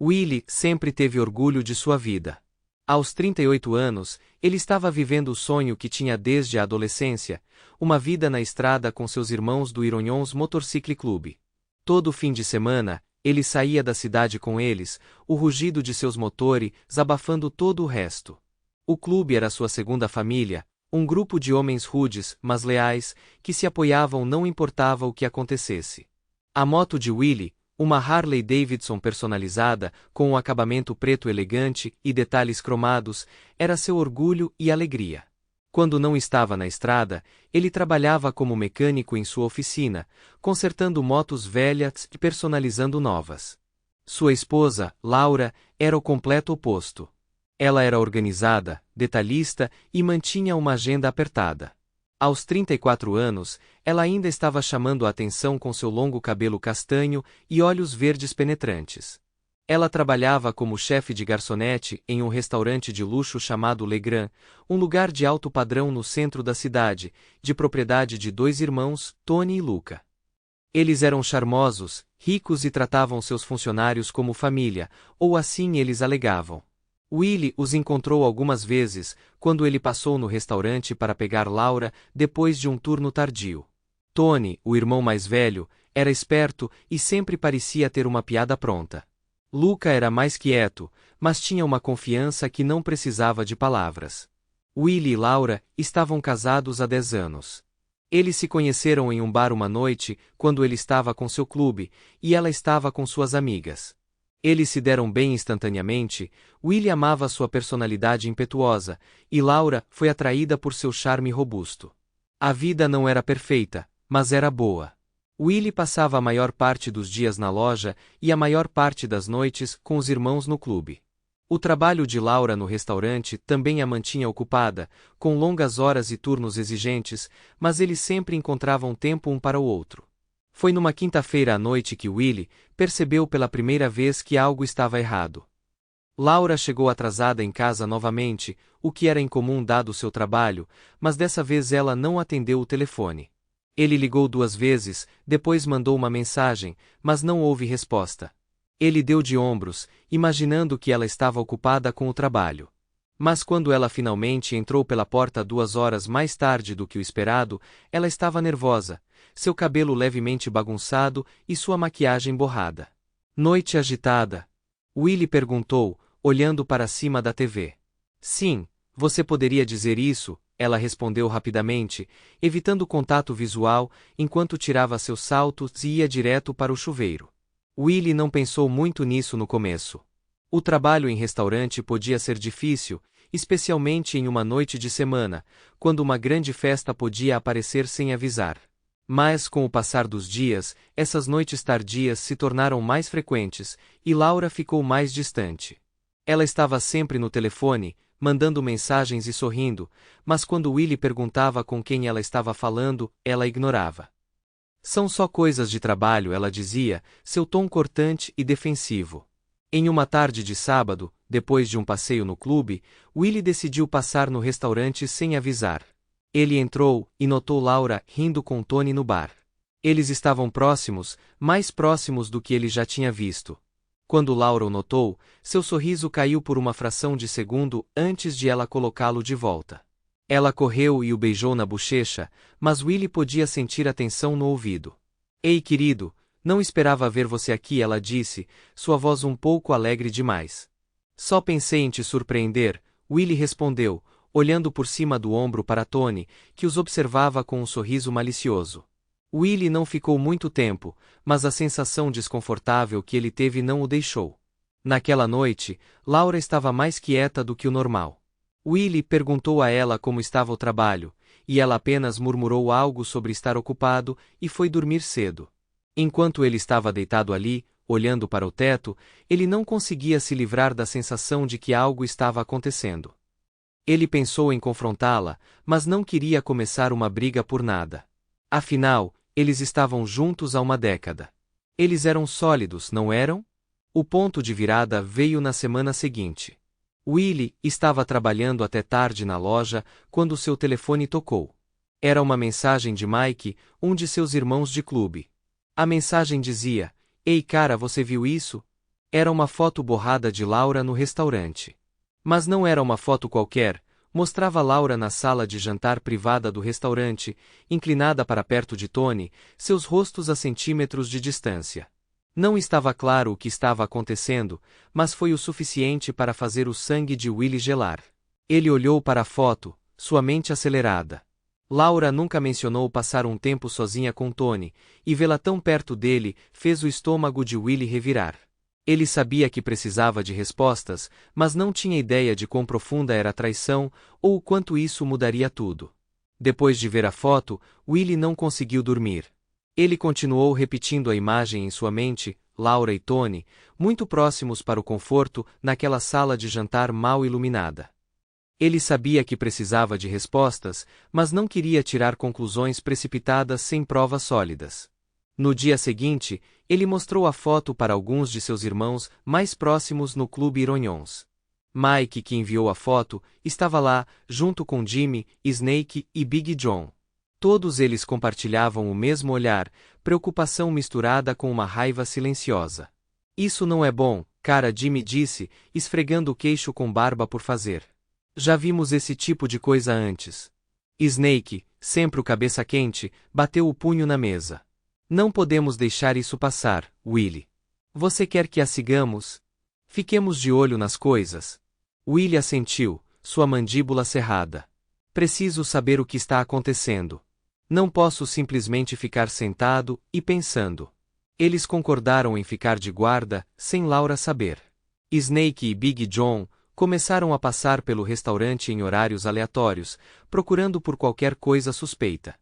Willie sempre teve orgulho de sua vida. Aos 38 anos, ele estava vivendo o sonho que tinha desde a adolescência, uma vida na estrada com seus irmãos do Ironions Motorcycle Club. Todo fim de semana, ele saía da cidade com eles, o rugido de seus motores abafando todo o resto. O clube era sua segunda família, um grupo de homens rudes, mas leais, que se apoiavam não importava o que acontecesse. A moto de Willie, uma Harley Davidson personalizada, com um acabamento preto elegante e detalhes cromados, era seu orgulho e alegria. Quando não estava na estrada, ele trabalhava como mecânico em sua oficina, consertando motos velhas e personalizando novas. Sua esposa, Laura, era o completo oposto. Ela era organizada, detalhista e mantinha uma agenda apertada. Aos 34 anos, ela ainda estava chamando a atenção com seu longo cabelo castanho e olhos verdes penetrantes. Ela trabalhava como chefe de garçonete em um restaurante de luxo chamado Le Grand, um lugar de alto padrão no centro da cidade, de propriedade de dois irmãos, Tony e Luca. Eles eram charmosos, ricos e tratavam seus funcionários como família, ou assim eles alegavam. Willie os encontrou algumas vezes, quando ele passou no restaurante para pegar Laura, depois de um turno tardio. Tony, o irmão mais velho, era esperto e sempre parecia ter uma piada pronta. Luca era mais quieto, mas tinha uma confiança que não precisava de palavras. Willie e Laura estavam casados há 10 anos. Eles se conheceram em um bar uma noite, quando ele estava com seu clube, e ela estava com suas amigas. Eles se deram bem instantaneamente. Willie amava sua personalidade impetuosa, e Laura foi atraída por seu charme robusto. A vida não era perfeita, mas era boa. Willie passava a maior parte dos dias na loja e a maior parte das noites com os irmãos no clube. O trabalho de Laura no restaurante também a mantinha ocupada, com longas horas e turnos exigentes, mas eles sempre encontravam tempo um para o outro. Foi numa quinta-feira à noite que Willie percebeu pela primeira vez que algo estava errado. Laura chegou atrasada em casa novamente, o que era incomum dado seu trabalho, mas dessa vez ela não atendeu o telefone. Ele ligou 2 vezes, depois mandou uma mensagem, mas não houve resposta. Ele deu de ombros, imaginando que ela estava ocupada com o trabalho. Mas quando ela finalmente entrou pela porta 2 horas mais tarde do que o esperado, ela estava nervosa, seu cabelo levemente bagunçado e sua maquiagem borrada. Noite agitada? Willie perguntou, olhando para cima da TV. Sim, você poderia dizer isso, ela respondeu rapidamente, evitando contato visual, enquanto tirava seus saltos e ia direto para o chuveiro. Willie não pensou muito nisso no começo. O trabalho em restaurante podia ser difícil, especialmente em uma noite de semana, quando uma grande festa podia aparecer sem avisar. Mas, com o passar dos dias, essas noites tardias se tornaram mais frequentes, e Laura ficou mais distante. Ela estava sempre no telefone, mandando mensagens e sorrindo, mas quando Willie perguntava com quem ela estava falando, ela ignorava. São só coisas de trabalho, ela dizia, seu tom cortante e defensivo. Em uma tarde de sábado, depois de um passeio no clube, Willie decidiu passar no restaurante sem avisar. Ele entrou e notou Laura rindo com Tony no bar. Eles estavam próximos, mais próximos do que ele já tinha visto. Quando Laura o notou, seu sorriso caiu por uma fração de segundo antes de ela colocá-lo de volta. Ela correu e o beijou na bochecha, mas Willie podia sentir a tensão no ouvido. Ei, querido, não esperava ver você aqui, ela disse, sua voz um pouco alegre demais. Só pensei em te surpreender, Willie respondeu, olhando por cima do ombro para Tony, que os observava com um sorriso malicioso. Willie não ficou muito tempo, mas a sensação desconfortável que ele teve não o deixou. Naquela noite, Laura estava mais quieta do que o normal. Willie perguntou a ela como estava o trabalho, e ela apenas murmurou algo sobre estar ocupado e foi dormir cedo. Enquanto ele estava deitado ali, olhando para o teto, ele não conseguia se livrar da sensação de que algo estava acontecendo. Ele pensou em confrontá-la, mas não queria começar uma briga por nada. Afinal, eles estavam juntos há uma década. Eles eram sólidos, não eram? O ponto de virada veio na semana seguinte. Willie estava trabalhando até tarde na loja quando seu telefone tocou. Era uma mensagem de Mike, um de seus irmãos de clube. A mensagem dizia: Ei cara, você viu isso? Era uma foto borrada de Laura no restaurante. Mas não era uma foto qualquer, mostrava Laura na sala de jantar privada do restaurante, inclinada para perto de Tony, seus rostos a centímetros de distância. Não estava claro o que estava acontecendo, mas foi o suficiente para fazer o sangue de Willie gelar. Ele olhou para a foto, sua mente acelerada. Laura nunca mencionou passar um tempo sozinha com Tony, e vê-la tão perto dele fez o estômago de Willie revirar. Ele sabia que precisava de respostas, mas não tinha ideia de quão profunda era a traição, ou o quanto isso mudaria tudo. Depois de ver a foto, Willie não conseguiu dormir. Ele continuou repetindo a imagem em sua mente, Laura e Tony, muito próximos para o conforto, naquela sala de jantar mal iluminada. Ele sabia que precisava de respostas, mas não queria tirar conclusões precipitadas sem provas sólidas. No dia seguinte, ele mostrou a foto para alguns de seus irmãos mais próximos no Clube Ironhons. Mike, que enviou a foto, estava lá, junto com Jimmy, Snake e Big John. Todos eles compartilhavam o mesmo olhar, preocupação misturada com uma raiva silenciosa. Isso não é bom, cara, Jimmy disse, esfregando o queixo com barba por fazer. Já vimos esse tipo de coisa antes. Snake, sempre o cabeça quente, bateu o punho na mesa. Não podemos deixar isso passar, Willie. Você quer que a sigamos? Fiquemos de olho nas coisas. Willie assentiu, sua mandíbula cerrada. Preciso saber o que está acontecendo. Não posso simplesmente ficar sentado e pensando. Eles concordaram em ficar de guarda, sem Laura saber. Snake e Big John começaram a passar pelo restaurante em horários aleatórios, procurando por qualquer coisa suspeita.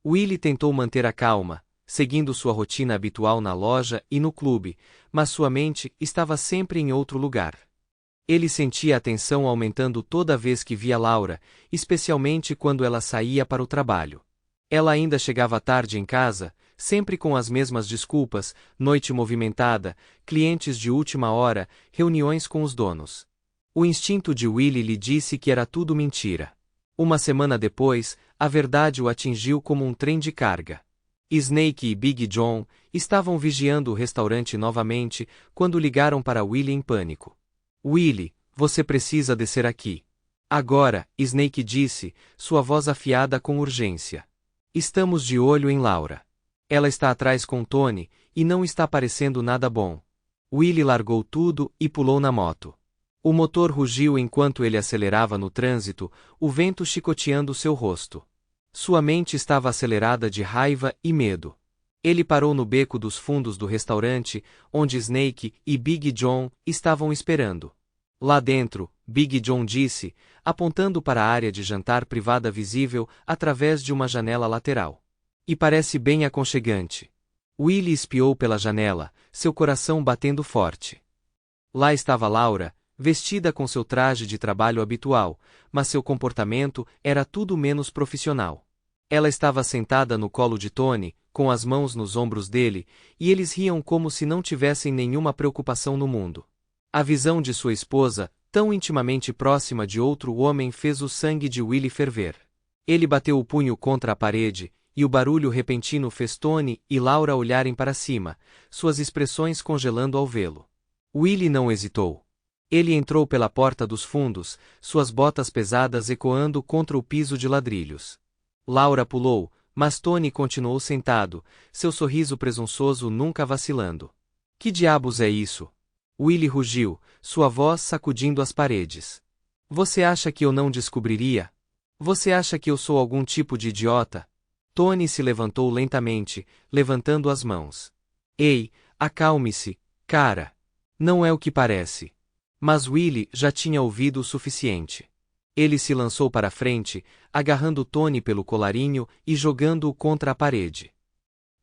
Willie tentou manter a calma, seguindo sua rotina habitual na loja e no clube, mas sua mente estava sempre em outro lugar. Ele sentia a tensão aumentando toda vez que via Laura, especialmente quando ela saía para o trabalho. Ela ainda chegava tarde em casa, sempre com as mesmas desculpas, noite movimentada, clientes de última hora, reuniões com os donos. O instinto de Willie lhe disse que era tudo mentira. Uma semana depois, a verdade o atingiu como um trem de carga. Snake e Big John estavam vigiando o restaurante novamente quando ligaram para Willie em pânico. Willie, você precisa descer aqui. Agora, Snake disse, sua voz afiada com urgência. Estamos de olho em Laura. Ela está atrás com Tony, e não está parecendo nada bom. Willie largou tudo e pulou na moto. O motor rugiu enquanto ele acelerava no trânsito, o vento chicoteando seu rosto. Sua mente estava acelerada de raiva e medo. Ele parou no beco dos fundos do restaurante, onde Snake e Big John estavam esperando. Lá dentro, Big John disse, apontando para a área de jantar privada visível através de uma janela lateral. E parece bem aconchegante. Willie espiou pela janela, seu coração batendo forte. Lá estava Laura, vestida com seu traje de trabalho habitual, mas seu comportamento era tudo menos profissional. Ela estava sentada no colo de Tony, com as mãos nos ombros dele, e eles riam como se não tivessem nenhuma preocupação no mundo. A visão de sua esposa, tão intimamente próxima de outro homem, fez o sangue de Willie ferver. Ele bateu o punho contra a parede, e o barulho repentino fez Tony e Laura olharem para cima, suas expressões congelando ao vê-lo. Willie não hesitou. Ele entrou pela porta dos fundos, suas botas pesadas ecoando contra o piso de ladrilhos. Laura pulou, mas Tony continuou sentado, seu sorriso presunçoso nunca vacilando. Que diabos é isso? Willie rugiu, sua voz sacudindo as paredes. Você acha que eu não descobriria? Você acha que eu sou algum tipo de idiota? Tony se levantou lentamente, levantando as mãos. Ei, acalme-se, cara. Não é o que parece. Mas Willie já tinha ouvido o suficiente. Ele se lançou para frente, agarrando Tony pelo colarinho e jogando-o contra a parede.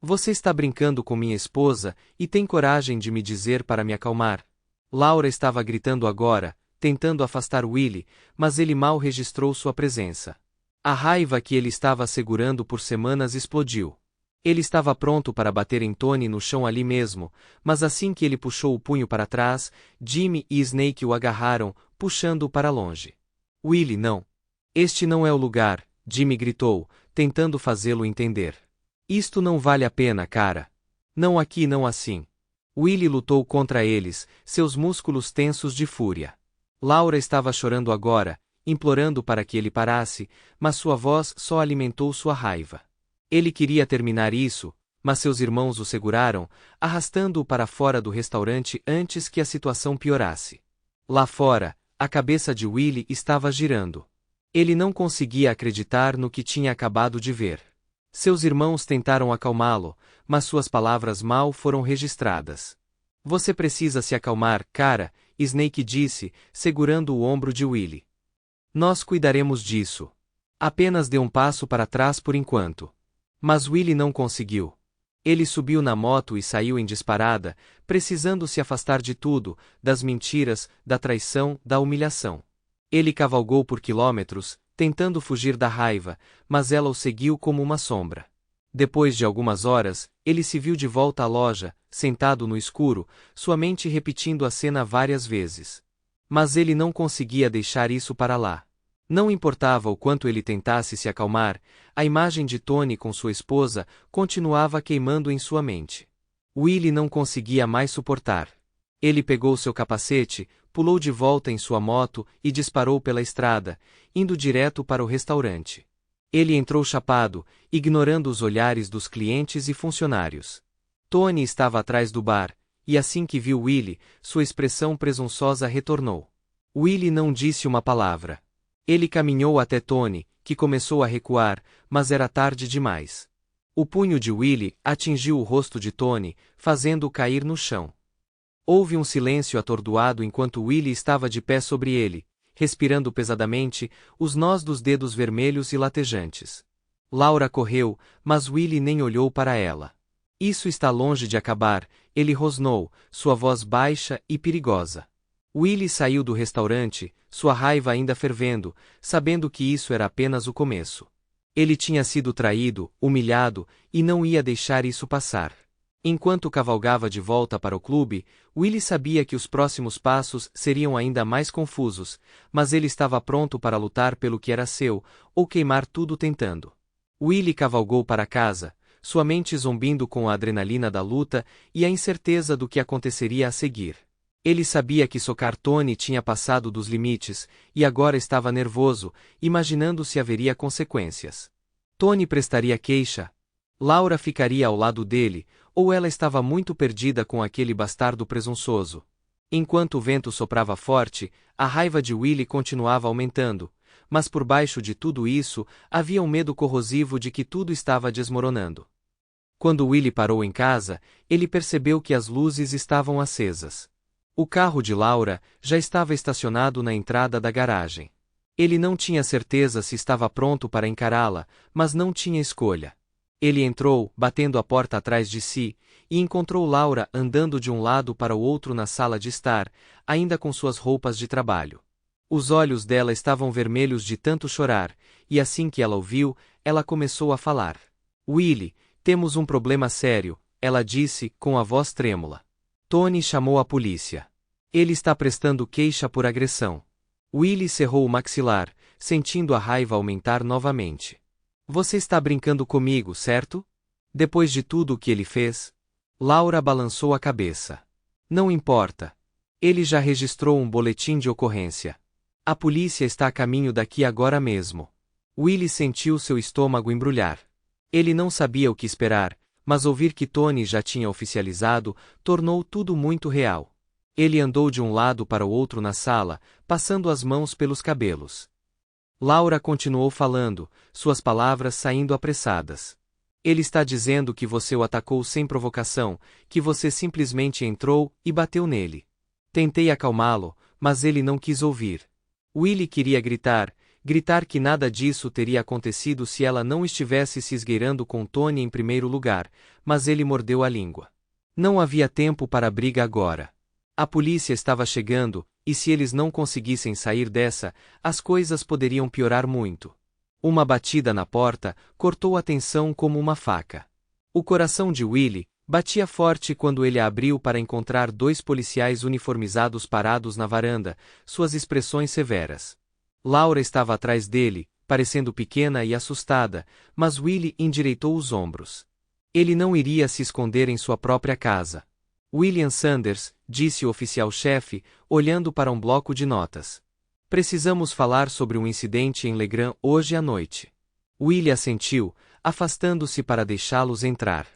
Você está brincando com minha esposa e tem coragem de me dizer para me acalmar? Laura estava gritando agora, tentando afastar Willie, mas ele mal registrou sua presença. A raiva que ele estava segurando por semanas explodiu. Ele estava pronto para bater em Tony no chão ali mesmo, mas assim que ele puxou o punho para trás, Jimmy e Snake o agarraram, puxando-o para longe. Willie, não. Este não é o lugar, Jimmy gritou, tentando fazê-lo entender. Isto não vale a pena, cara. Não aqui, não assim. Willie lutou contra eles, seus músculos tensos de fúria. Laura estava chorando agora, implorando para que ele parasse, mas sua voz só alimentou sua raiva. Ele queria terminar isso, mas seus irmãos o seguraram, arrastando-o para fora do restaurante antes que a situação piorasse. Lá fora, a cabeça de Willie estava girando. Ele não conseguia acreditar no que tinha acabado de ver. Seus irmãos tentaram acalmá-lo, mas suas palavras mal foram registradas. Você precisa se acalmar, cara, Snake disse, segurando o ombro de Willie. Nós cuidaremos disso. Apenas dê um passo para trás por enquanto. Mas Willie não conseguiu. Ele subiu na moto e saiu em disparada, precisando se afastar de tudo, das mentiras, da traição, da humilhação. Ele cavalgou por quilômetros, tentando fugir da raiva, mas ela o seguiu como uma sombra. Depois de algumas horas, ele se viu de volta à loja, sentado no escuro, sua mente repetindo a cena várias vezes. Mas ele não conseguia deixar isso para lá. Não importava o quanto ele tentasse se acalmar, a imagem de Tony com sua esposa continuava queimando em sua mente. Willie não conseguia mais suportar. Ele pegou seu capacete, pulou de volta em sua moto e disparou pela estrada, indo direto para o restaurante. Ele entrou chapado, ignorando os olhares dos clientes e funcionários. Tony estava atrás do bar, e assim que viu Willie, sua expressão presunçosa retornou. Willie não disse uma palavra. Ele caminhou até Tony, que começou a recuar, mas era tarde demais. O punho de Willie atingiu o rosto de Tony, fazendo-o cair no chão. Houve um silêncio atordoado enquanto Willie estava de pé sobre ele, respirando pesadamente, os nós dos dedos vermelhos e latejantes. Laura correu, mas Willie nem olhou para ela. Isso está longe de acabar, ele rosnou, sua voz baixa e perigosa. Willie saiu do restaurante, sua raiva ainda fervendo, sabendo que isso era apenas o começo. Ele tinha sido traído, humilhado, e não ia deixar isso passar. Enquanto cavalgava de volta para o clube, Willie sabia que os próximos passos seriam ainda mais confusos, mas ele estava pronto para lutar pelo que era seu, ou queimar tudo tentando. Willie cavalgou para casa, sua mente zombindo com a adrenalina da luta e a incerteza do que aconteceria a seguir. Ele sabia que socar Tony tinha passado dos limites, e agora estava nervoso, imaginando se haveria consequências. Tony prestaria queixa? Laura ficaria ao lado dele, ou ela estava muito perdida com aquele bastardo presunçoso? Enquanto o vento soprava forte, a raiva de Willie continuava aumentando, mas por baixo de tudo isso, havia um medo corrosivo de que tudo estava desmoronando. Quando Willie parou em casa, ele percebeu que as luzes estavam acesas. O carro de Laura já estava estacionado na entrada da garagem. Ele não tinha certeza se estava pronto para encará-la, mas não tinha escolha. Ele entrou, batendo a porta atrás de si, e encontrou Laura andando de um lado para o outro na sala de estar, ainda com suas roupas de trabalho. Os olhos dela estavam vermelhos de tanto chorar, e assim que ela o viu, ela começou a falar. Willie, temos um problema sério, ela disse, com a voz trêmula. Tony chamou a polícia. Ele está prestando queixa por agressão. Willie cerrou o maxilar, sentindo a raiva aumentar novamente. Você está brincando comigo, certo? Depois de tudo o que ele fez? Laura balançou a cabeça. Não importa. Ele já registrou um boletim de ocorrência. A polícia está a caminho daqui agora mesmo. Willie sentiu seu estômago embrulhar. Ele não sabia o que esperar, mas ouvir que Tony já tinha oficializado tornou tudo muito real. Ele andou de um lado para o outro na sala, passando as mãos pelos cabelos. Laura continuou falando, suas palavras saindo apressadas. Ele está dizendo que você o atacou sem provocação, que você simplesmente entrou e bateu nele. Tentei acalmá-lo, mas ele não quis ouvir. Willie queria gritar que nada disso teria acontecido se ela não estivesse se esgueirando com Tony em primeiro lugar, mas ele mordeu a língua. Não havia tempo para briga agora. A polícia estava chegando, e se eles não conseguissem sair dessa, as coisas poderiam piorar muito. Uma batida na porta cortou a tensão como uma faca. O coração de Willie batia forte quando ele a abriu para encontrar dois policiais uniformizados parados na varanda, suas expressões severas. Laura estava atrás dele, parecendo pequena e assustada, mas Willie endireitou os ombros. Ele não iria se esconder em sua própria casa. William Sanders, disse o oficial-chefe, olhando para um bloco de notas. Precisamos falar sobre um incidente em Legrand hoje à noite. Willie assentiu, afastando-se para deixá-los entrar.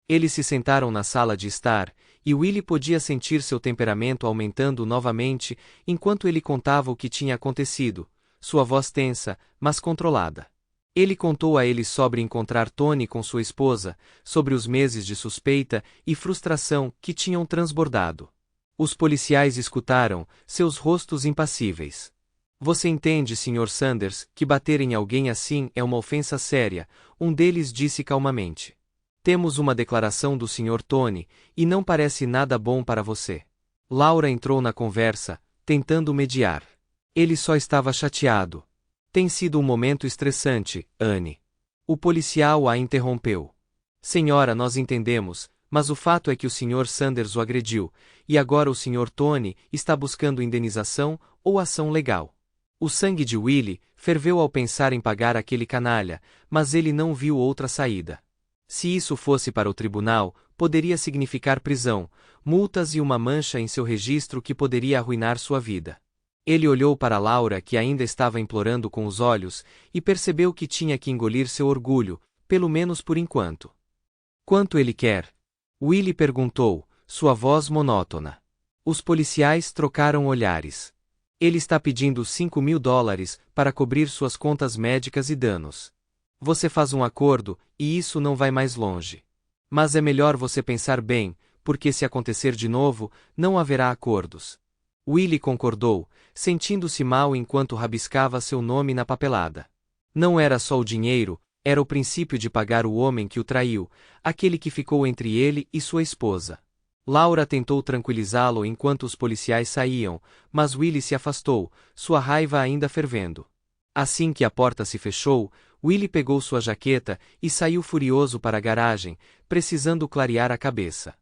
Eles se sentaram na sala de estar, e Willie podia sentir seu temperamento aumentando novamente enquanto ele contava o que tinha acontecido, sua voz tensa, mas controlada. Ele contou a eles sobre encontrar Tony com sua esposa, sobre os meses de suspeita e frustração que tinham transbordado. Os policiais escutaram, seus rostos impassíveis. Você entende, Sr. Sanders, que bater em alguém assim é uma ofensa séria, um deles disse calmamente. Temos uma declaração do Sr. Tony, e não parece nada bom para você. Laura entrou na conversa, tentando mediar. Ele só estava chateado. Tem sido um momento estressante, Anne. O policial a interrompeu. Senhora, nós entendemos, mas o fato é que o Sr. Sanders o agrediu, e agora o Sr. Tony está buscando indenização ou ação legal. O sangue de Willie ferveu ao pensar em pagar aquele canalha, mas ele não viu outra saída. Se isso fosse para o tribunal, poderia significar prisão, multas e uma mancha em seu registro que poderia arruinar sua vida. Ele olhou para Laura, que ainda estava implorando com os olhos, e percebeu que tinha que engolir seu orgulho, pelo menos por enquanto. Quanto ele quer? Willie perguntou, sua voz monótona. Os policiais trocaram olhares. Ele está pedindo $5.000 para cobrir suas contas médicas e danos. Você faz um acordo, e isso não vai mais longe. Mas é melhor você pensar bem, porque se acontecer de novo, não haverá acordos. Willie concordou, sentindo-se mal enquanto rabiscava seu nome na papelada. Não era só o dinheiro, era o princípio de pagar o homem que o traiu, aquele que ficou entre ele e sua esposa. Laura tentou tranquilizá-lo enquanto os policiais saíam, mas Willie se afastou, sua raiva ainda fervendo. Assim que a porta se fechou, Willie pegou sua jaqueta e saiu furioso para a garagem, precisando clarear a cabeça.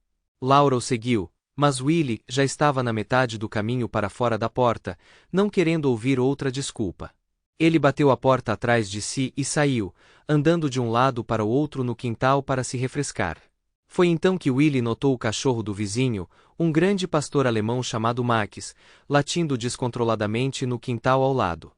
Laura o seguiu, mas Willie já estava na metade do caminho para fora da porta, não querendo ouvir outra desculpa. Ele bateu a porta atrás de si e saiu, andando de um lado para o outro no quintal para se refrescar. Foi então que Willie notou o cachorro do vizinho, um grande pastor alemão chamado Max, latindo descontroladamente no quintal ao lado.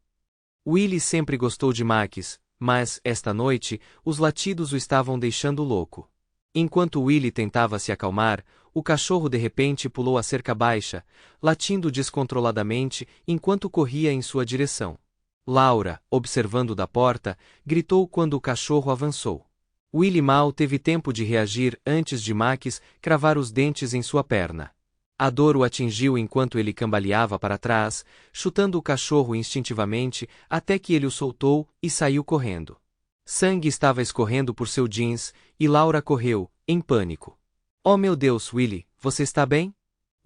Willie sempre gostou de Max, mas, esta noite, os latidos o estavam deixando louco. Enquanto Willie tentava se acalmar, o cachorro de repente pulou a cerca baixa, latindo descontroladamente enquanto corria em sua direção. Laura, observando da porta, gritou quando o cachorro avançou. Willie mal teve tempo de reagir antes de Max cravar os dentes em sua perna. A dor o atingiu enquanto ele cambaleava para trás, chutando o cachorro instintivamente até que ele o soltou e saiu correndo. Sangue estava escorrendo por seu jeans, e Laura correu, em pânico. Oh meu Deus, Willie, você está bem?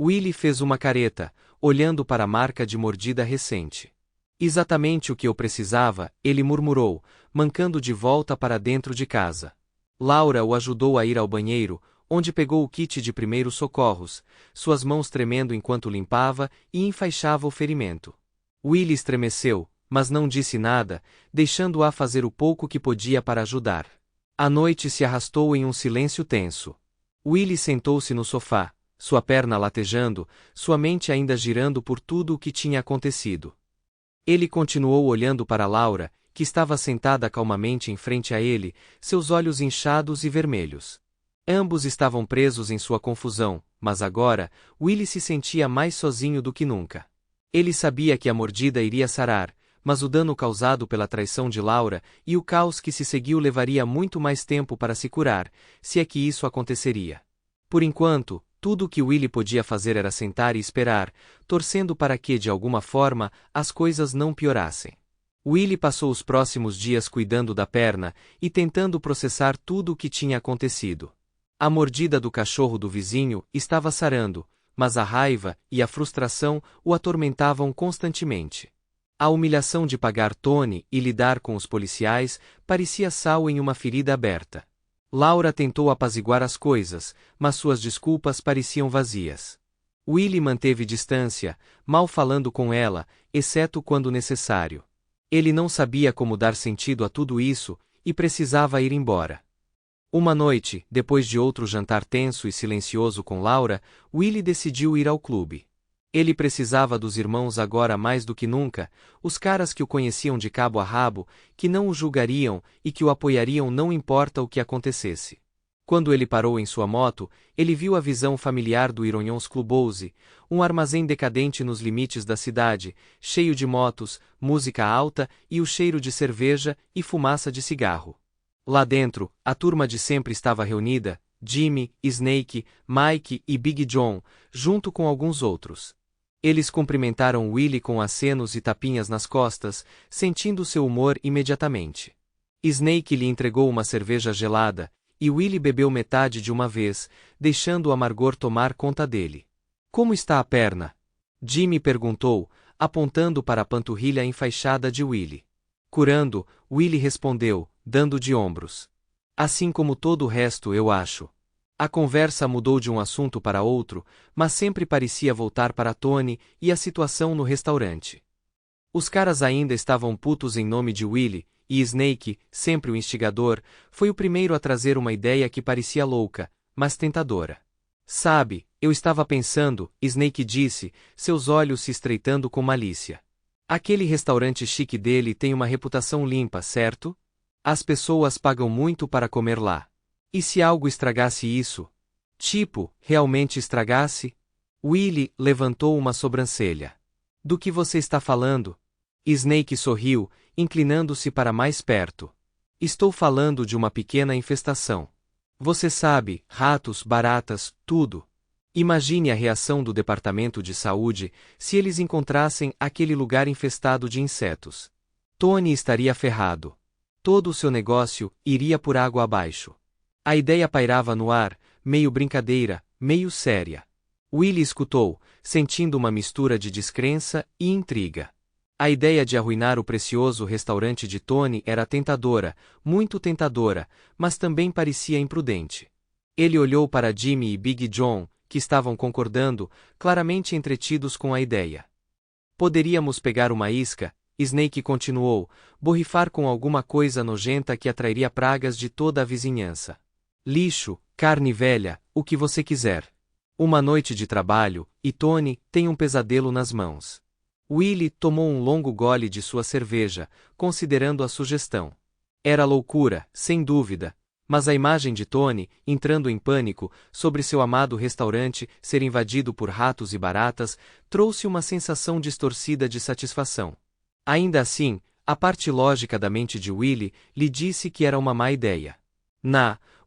Willie fez uma careta, olhando para a marca de mordida recente. Exatamente o que eu precisava, ele murmurou, mancando de volta para dentro de casa. Laura o ajudou a ir ao banheiro, onde pegou o kit de primeiros socorros, suas mãos tremendo enquanto limpava e enfaixava o ferimento. Willie estremeceu, mas não disse nada, deixando-a fazer o pouco que podia para ajudar. A noite se arrastou em um silêncio tenso. Willie sentou-se no sofá, sua perna latejando, sua mente ainda girando por tudo o que tinha acontecido. Ele continuou olhando para Laura, que estava sentada calmamente em frente a ele, seus olhos inchados e vermelhos. Ambos estavam presos em sua confusão, mas agora, Willie se sentia mais sozinho do que nunca. Ele sabia que a mordida iria sarar, mas o dano causado pela traição de Laura e o caos que se seguiu levaria muito mais tempo para se curar, se é que isso aconteceria. Por enquanto, tudo o que Willie podia fazer era sentar e esperar, torcendo para que, de alguma forma, as coisas não piorassem. Willie passou os próximos dias cuidando da perna e tentando processar tudo o que tinha acontecido. A mordida do cachorro do vizinho estava sarando, mas a raiva e a frustração o atormentavam constantemente. A humilhação de pagar Tony e lidar com os policiais parecia sal em uma ferida aberta. Laura tentou apaziguar as coisas, mas suas desculpas pareciam vazias. Willie manteve distância, mal falando com ela, exceto quando necessário. Ele não sabia como dar sentido a tudo isso, e precisava ir embora. Uma noite, depois de outro jantar tenso e silencioso com Laura, Willie decidiu ir ao clube. Ele precisava dos irmãos agora mais do que nunca, os caras que o conheciam de cabo a rabo, que não o julgariam e que o apoiariam não importa o que acontecesse. Quando ele parou em sua moto, ele viu a visão familiar do Ironions Clubhouse, um armazém decadente nos limites da cidade, cheio de motos, música alta e o cheiro de cerveja e fumaça de cigarro. Lá dentro, a turma de sempre estava reunida, Jimmy, Snake, Mike e Big John, junto com alguns outros. Eles cumprimentaram Willie com acenos e tapinhas nas costas, sentindo seu humor imediatamente. Snake lhe entregou uma cerveja gelada, e Willie bebeu metade de uma vez, deixando o amargor tomar conta dele. Como está a perna? Jimmy perguntou, apontando para a panturrilha enfaixada de Willie. Curando, Willie respondeu, dando de ombros. Assim como todo o resto, eu acho. A conversa mudou de um assunto para outro, mas sempre parecia voltar para Tony e a situação no restaurante. Os caras ainda estavam putos em nome de Willie, e Snake, sempre o instigador, foi o primeiro a trazer uma ideia que parecia louca, mas tentadora. Sabe, eu estava pensando, Snake disse, seus olhos se estreitando com malícia. Aquele restaurante chique dele tem uma reputação limpa, certo? As pessoas pagam muito para comer lá. E se algo estragasse isso? Tipo, realmente estragasse? Willie levantou uma sobrancelha. Do que você está falando? Snake sorriu, inclinando-se para mais perto. Estou falando de uma pequena infestação. Você sabe, ratos, baratas, tudo. Imagine a reação do departamento de saúde se eles encontrassem aquele lugar infestado de insetos. Tony estaria ferrado. Todo o seu negócio iria por água abaixo. A ideia pairava no ar, meio brincadeira, meio séria. Willie escutou, sentindo uma mistura de descrença e intriga. A ideia de arruinar o precioso restaurante de Tony era tentadora, muito tentadora, mas também parecia imprudente. Ele olhou para Jimmy e Big John, que estavam concordando, claramente entretidos com a ideia. Poderíamos pegar uma isca, Snake continuou, borrifar com alguma coisa nojenta que atrairia pragas de toda a vizinhança. Lixo, carne velha, o que você quiser. Uma noite de trabalho, e Tony tem um pesadelo nas mãos. Willie tomou um longo gole de sua cerveja, considerando a sugestão. Era loucura, sem dúvida, mas a imagem de Tony, entrando em pânico, sobre seu amado restaurante ser invadido por ratos e baratas, trouxe uma sensação distorcida de satisfação. Ainda assim, a parte lógica da mente de Willie lhe disse que era uma má ideia.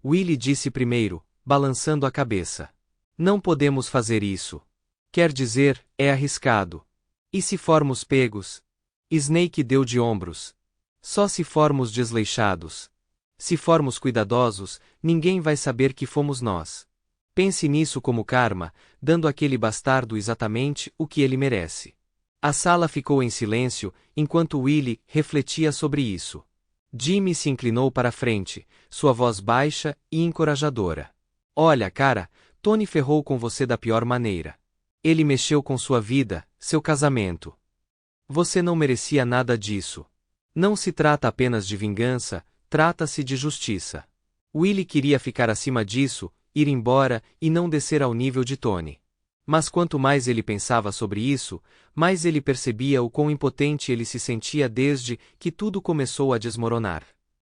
Willie disse primeiro, balançando a cabeça. Não podemos fazer isso. Quer dizer, é arriscado. E se formos pegos? Snake deu de ombros. Só se formos desleixados. Se formos cuidadosos, ninguém vai saber que fomos nós. Pense nisso como karma, dando àquele bastardo exatamente o que ele merece. A sala ficou em silêncio, enquanto Willie refletia sobre isso. Jimmy se inclinou para a frente, sua voz baixa e encorajadora. Olha, cara, Tony ferrou com você da pior maneira. Ele mexeu com sua vida, seu casamento. Você não merecia nada disso. Não se trata apenas de vingança, trata-se de justiça. Willie queria ficar acima disso, ir embora e não descer ao nível de Tony. Mas quanto mais ele pensava sobre isso, mais ele percebia o quão impotente ele se sentia desde que tudo começou a desmoronar.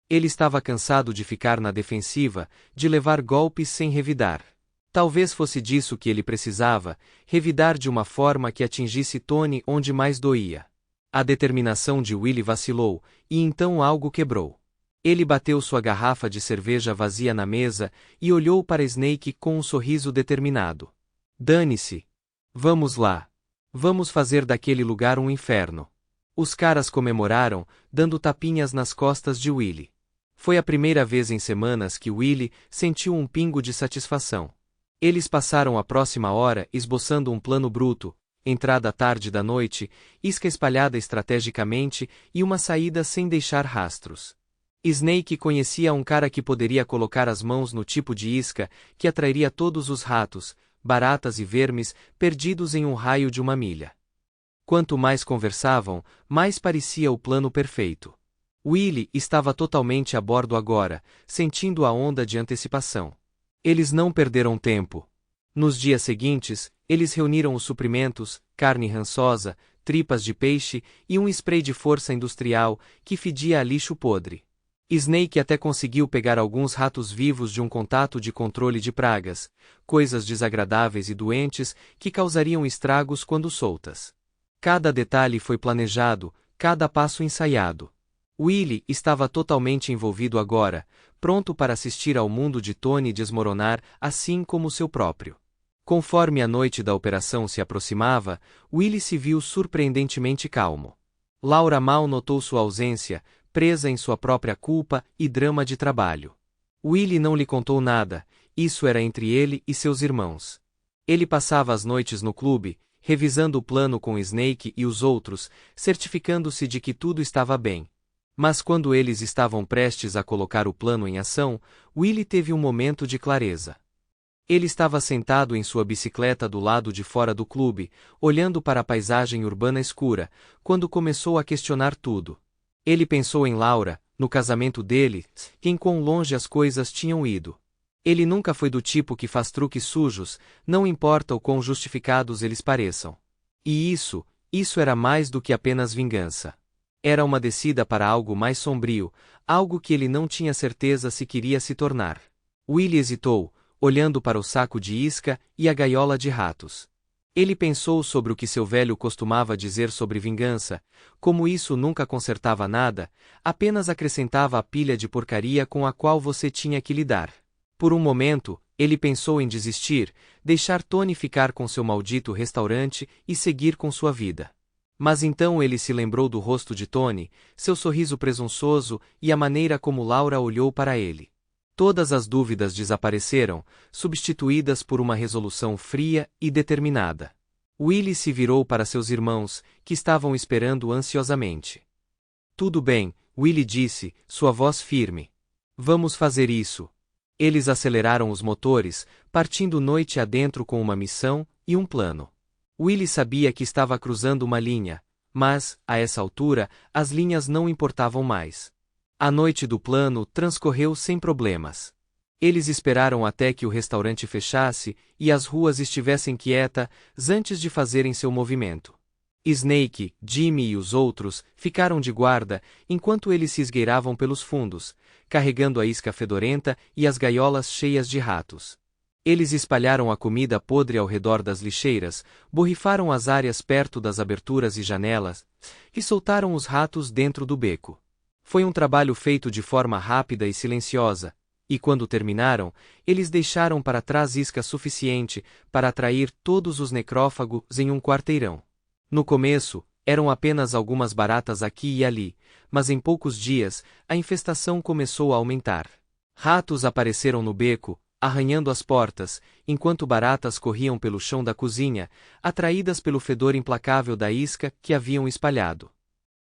Ele estava cansado de ficar na defensiva, de levar golpes sem revidar. Talvez fosse disso que ele precisava, revidar de uma forma que atingisse Tony onde mais doía. A determinação de Willie vacilou, e então algo quebrou. Ele bateu sua garrafa de cerveja vazia na mesa e olhou para Snake com um sorriso determinado. Dane-se. Vamos lá. Vamos fazer daquele lugar um inferno. Os caras comemoraram, dando tapinhas nas costas de Willie. Foi a primeira vez em semanas que Willie sentiu um pingo de satisfação. Eles passaram a próxima hora esboçando um plano bruto, entrada tarde da noite, isca espalhada estrategicamente e uma saída sem deixar rastros. Snake conhecia um cara que poderia colocar as mãos no tipo de isca que atrairia todos os ratos, baratas e vermes perdidos em um raio de uma milha. Quanto mais conversavam, mais parecia o plano perfeito. Willie estava totalmente a bordo agora, sentindo a onda de antecipação. Eles não perderam tempo. Nos dias seguintes, eles reuniram os suprimentos, carne rançosa, tripas de peixe e um spray de força industrial que fedia a lixo podre. Snake até conseguiu pegar alguns ratos vivos de um contato de controle de pragas, coisas desagradáveis e doentes que causariam estragos quando soltas. Cada detalhe foi planejado, cada passo ensaiado. Willie estava totalmente envolvido agora, pronto para assistir ao mundo de Tony desmoronar, assim como o seu próprio. Conforme a noite da operação se aproximava, Willie se viu surpreendentemente calmo. Laura mal notou sua ausência, presa em sua própria culpa e drama de trabalho. Willie não lhe contou nada, isso era entre ele e seus irmãos. Ele passava as noites no clube, revisando o plano com Snake e os outros, certificando-se de que tudo estava bem. Mas quando eles estavam prestes a colocar o plano em ação, Willie teve um momento de clareza. Ele estava sentado em sua bicicleta do lado de fora do clube, olhando para a paisagem urbana escura, quando começou a questionar tudo. Ele pensou em Laura, no casamento dele, e em quão longe as coisas tinham ido. Ele nunca foi do tipo que faz truques sujos, não importa o quão justificados eles pareçam. E isso era mais do que apenas vingança. Era uma descida para algo mais sombrio, algo que ele não tinha certeza se queria se tornar. Willie hesitou, olhando para o saco de isca e a gaiola de ratos. Ele pensou sobre o que seu velho costumava dizer sobre vingança, como isso nunca consertava nada, apenas acrescentava a pilha de porcaria com a qual você tinha que lidar. Por um momento, ele pensou em desistir, deixar Tony ficar com seu maldito restaurante e seguir com sua vida. Mas então ele se lembrou do rosto de Tony, seu sorriso presunçoso e a maneira como Laura olhou para ele. Todas as dúvidas desapareceram, substituídas por uma resolução fria e determinada. Willie se virou para seus irmãos, que estavam esperando ansiosamente. Tudo bem, Willie disse, sua voz firme. Vamos fazer isso. Eles aceleraram os motores, partindo noite adentro com uma missão e um plano. Willie sabia que estava cruzando uma linha, mas, a essa altura, as linhas não importavam mais. A noite do plano transcorreu sem problemas. Eles esperaram até que o restaurante fechasse e as ruas estivessem quietas antes de fazerem seu movimento. Snake, Jimmy e os outros ficaram de guarda enquanto eles se esgueiravam pelos fundos, carregando a isca fedorenta e as gaiolas cheias de ratos. Eles espalharam a comida podre ao redor das lixeiras, borrifaram as áreas perto das aberturas e janelas, e soltaram os ratos dentro do beco. Foi um trabalho feito de forma rápida e silenciosa, e quando terminaram, eles deixaram para trás isca suficiente para atrair todos os necrófagos em um quarteirão. No começo, eram apenas algumas baratas aqui e ali, mas em poucos dias, a infestação começou a aumentar. Ratos apareceram no beco, arranhando as portas, enquanto baratas corriam pelo chão da cozinha, atraídas pelo fedor implacável da isca que haviam espalhado.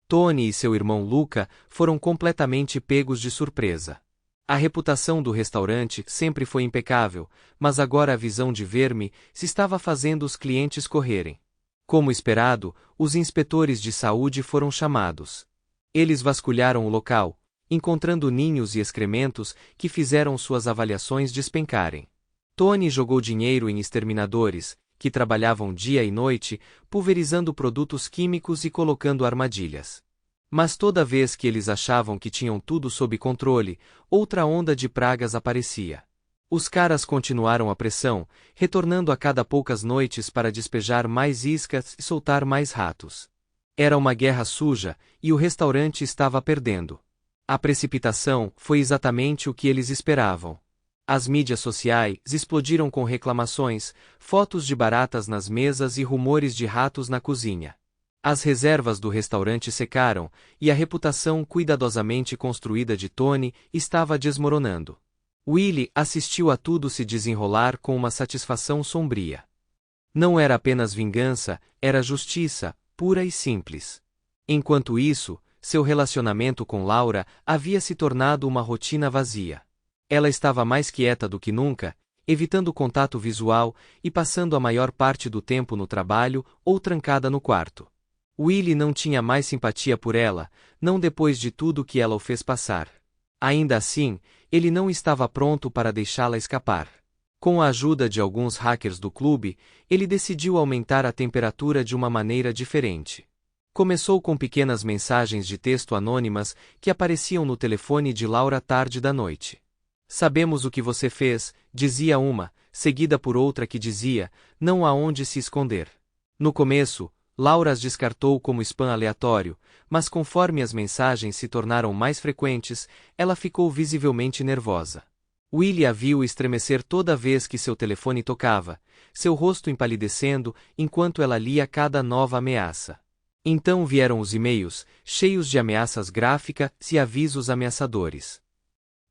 Tony e seu irmão Luca foram completamente pegos de surpresa. A reputação do restaurante sempre foi impecável, mas agora a visão de verme se estava fazendo os clientes correrem. Como esperado, os inspetores de saúde foram chamados. Eles vasculharam o local, encontrando ninhos e excrementos que fizeram suas avaliações despencarem. Tony jogou dinheiro em exterminadores, que trabalhavam dia e noite, pulverizando produtos químicos e colocando armadilhas. Mas toda vez que eles achavam que tinham tudo sob controle, outra onda de pragas aparecia. Os caras continuaram a pressão, retornando a cada poucas noites para despejar mais iscas e soltar mais ratos. Era uma guerra suja, e o restaurante estava perdendo. A precipitação foi exatamente o que eles esperavam. As mídias sociais explodiram com reclamações, fotos de baratas nas mesas e rumores de ratos na cozinha. As reservas do restaurante secaram, e a reputação cuidadosamente construída de Tony estava desmoronando. Willie assistiu a tudo se desenrolar com uma satisfação sombria. Não era apenas vingança, era justiça, pura e simples. Enquanto isso, seu relacionamento com Laura havia se tornado uma rotina vazia. Ela estava mais quieta do que nunca, evitando contato visual e passando a maior parte do tempo no trabalho ou trancada no quarto. Willie não tinha mais simpatia por ela, não depois de tudo que ela o fez passar. Ainda assim, ele não estava pronto para deixá-la escapar. Com a ajuda de alguns hackers do clube, ele decidiu aumentar a temperatura de uma maneira diferente. Começou com pequenas mensagens de texto anônimas que apareciam no telefone de Laura tarde da noite. Sabemos o que você fez, dizia uma, seguida por outra que dizia, não há onde se esconder. No começo, Laura as descartou como spam aleatório, mas conforme as mensagens se tornaram mais frequentes, ela ficou visivelmente nervosa. Willie a viu estremecer toda vez que seu telefone tocava, seu rosto empalidecendo enquanto ela lia cada nova ameaça. Então vieram os e-mails, cheios de ameaças gráficas e avisos ameaçadores.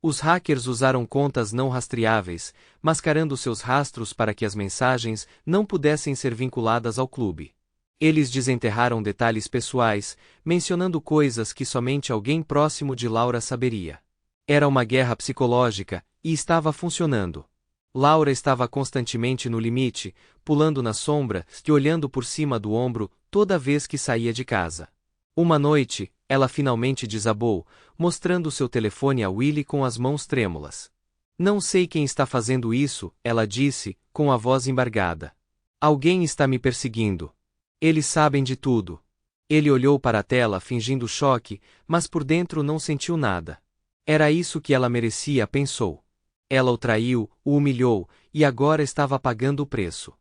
Os hackers usaram contas não rastreáveis, mascarando seus rastros para que as mensagens não pudessem ser vinculadas ao clube. Eles desenterraram detalhes pessoais, mencionando coisas que somente alguém próximo de Laura saberia. Era uma guerra psicológica, e estava funcionando. Laura estava constantemente no limite, pulando na sombra e olhando por cima do ombro toda vez que saía de casa. Uma noite, ela finalmente desabou, mostrando seu telefone a Willie com as mãos trêmulas. Não sei quem está fazendo isso, ela disse, com a voz embargada. Alguém está me perseguindo. Eles sabem de tudo. Ele olhou para a tela fingindo choque, mas por dentro não sentiu nada. Era isso que ela merecia, pensou. Ela o traiu, o humilhou, e agora estava pagando o preço.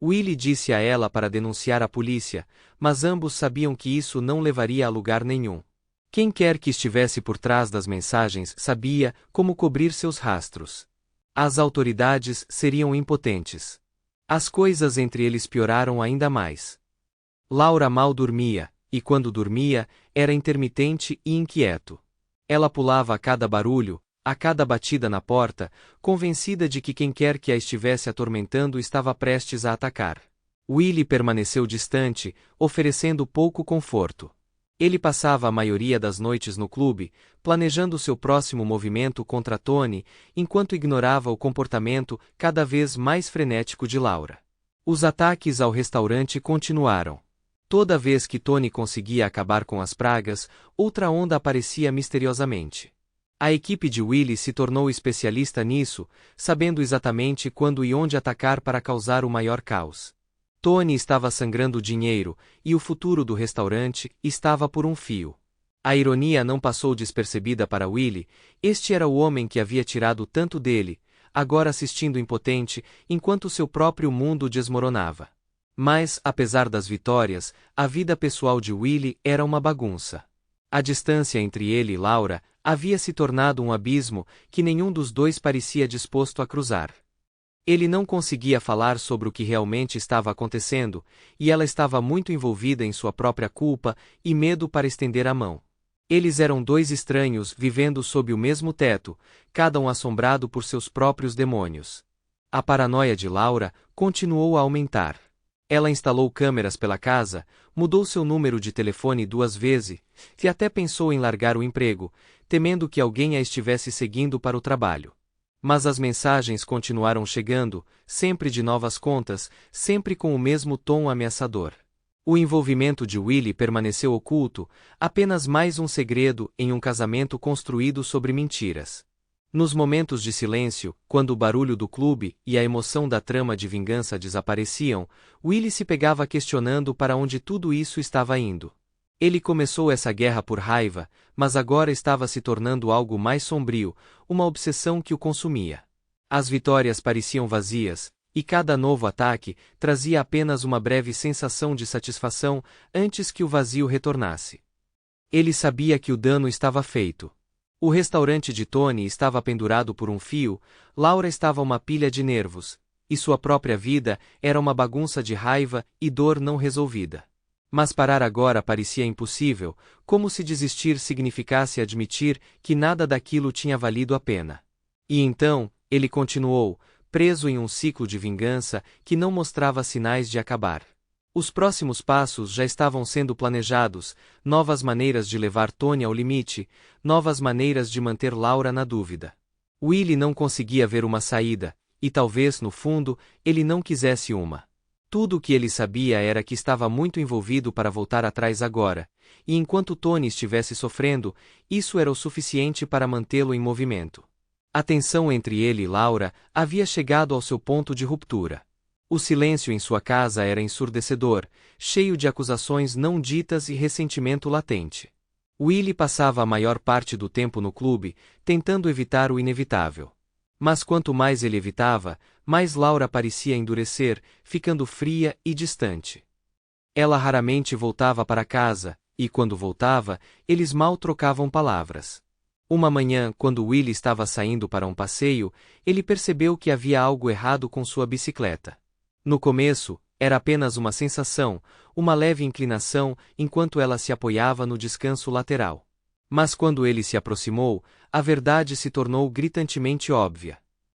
Willie disse a ela para denunciar a polícia, mas ambos sabiam que isso não levaria a lugar nenhum. Quem quer que estivesse por trás das mensagens sabia como cobrir seus rastros. As autoridades seriam impotentes. As coisas entre eles pioraram ainda mais. Laura mal dormia, e quando dormia, era intermitente e inquieto. Ela pulava a cada barulho, a cada batida na porta, convencida de que quem quer que a estivesse atormentando estava prestes a atacar. Willie permaneceu distante, oferecendo pouco conforto. Ele passava a maioria das noites no clube, planejando seu próximo movimento contra Tony, enquanto ignorava o comportamento cada vez mais frenético de Laura. Os ataques ao restaurante continuaram. Toda vez que Tony conseguia acabar com as pragas, outra onda aparecia misteriosamente. A equipe de Willie se tornou especialista nisso, sabendo exatamente quando e onde atacar para causar o maior caos. Tony estava sangrando dinheiro, e o futuro do restaurante estava por um fio. A ironia não passou despercebida para Willie, este era o homem que havia tirado tanto dele, agora assistindo impotente, enquanto seu próprio mundo desmoronava. Mas, apesar das vitórias, a vida pessoal de Willie era uma bagunça. A distância entre ele e Laura havia se tornado um abismo que nenhum dos dois parecia disposto a cruzar. Ele não conseguia falar sobre o que realmente estava acontecendo, e ela estava muito envolvida em sua própria culpa e medo para estender a mão. Eles eram dois estranhos vivendo sob o mesmo teto, cada um assombrado por seus próprios demônios. A paranoia de Laura continuou a aumentar. Ela instalou câmeras pela casa, mudou seu número de telefone 2 vezes, e até pensou em largar o emprego, temendo que alguém a estivesse seguindo para o trabalho. Mas as mensagens continuaram chegando, sempre de novas contas, sempre com o mesmo tom ameaçador. O envolvimento de Willie permaneceu oculto, apenas mais um segredo em um casamento construído sobre mentiras. Nos momentos de silêncio, quando o barulho do clube e a emoção da trama de vingança desapareciam, Willie se pegava questionando para onde tudo isso estava indo. Ele começou essa guerra por raiva, mas agora estava se tornando algo mais sombrio, uma obsessão que o consumia. As vitórias pareciam vazias, e cada novo ataque trazia apenas uma breve sensação de satisfação antes que o vazio retornasse. Ele sabia que o dano estava feito. O restaurante de Tony estava pendurado por um fio, Laura estava uma pilha de nervos, e sua própria vida era uma bagunça de raiva e dor não resolvida. Mas parar agora parecia impossível, como se desistir significasse admitir que nada daquilo tinha valido a pena. E então, ele continuou, preso em um ciclo de vingança que não mostrava sinais de acabar. Os próximos passos já estavam sendo planejados, novas maneiras de levar Tony ao limite, novas maneiras de manter Laura na dúvida. Willie não conseguia ver uma saída, e talvez, no fundo, ele não quisesse uma. Tudo o que ele sabia era que estava muito envolvido para voltar atrás agora, e enquanto Tony estivesse sofrendo, isso era o suficiente para mantê-lo em movimento. A tensão entre ele e Laura havia chegado ao seu ponto de ruptura. O silêncio em sua casa era ensurdecedor, cheio de acusações não ditas e ressentimento latente. Willie passava a maior parte do tempo no clube, tentando evitar o inevitável. Mas quanto mais ele evitava, mais Laura parecia endurecer, ficando fria e distante. Ela raramente voltava para casa, e quando voltava, eles mal trocavam palavras. Uma manhã, quando Willie estava saindo para um passeio, ele percebeu que havia algo errado com sua bicicleta. No começo, era apenas uma sensação, uma leve inclinação enquanto ela se apoiava no descanso lateral. Mas quando ele se aproximou, a verdade se tornou gritantemente óbvia.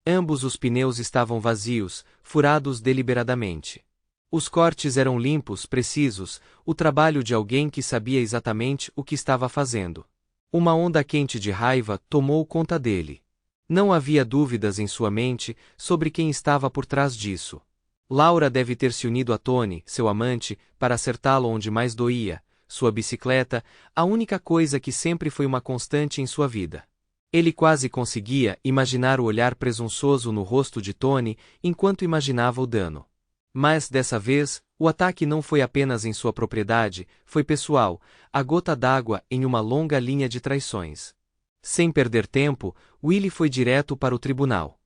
Ambos os pneus estavam vazios, furados deliberadamente. Os cortes eram limpos, precisos, o trabalho de alguém que sabia exatamente o que estava fazendo. Uma onda quente de raiva tomou conta dele. Não havia dúvidas em sua mente sobre quem estava por trás disso. Laura deve ter se unido a Tony, seu amante, para acertá-lo onde mais doía, sua bicicleta, a única coisa que sempre foi uma constante em sua vida. Ele quase conseguia imaginar o olhar presunçoso no rosto de Tony enquanto imaginava o dano. Mas, dessa vez, o ataque não foi apenas em sua propriedade, foi pessoal, a gota d'água em uma longa linha de traições. Sem perder tempo, Willie foi direto para o tribunal.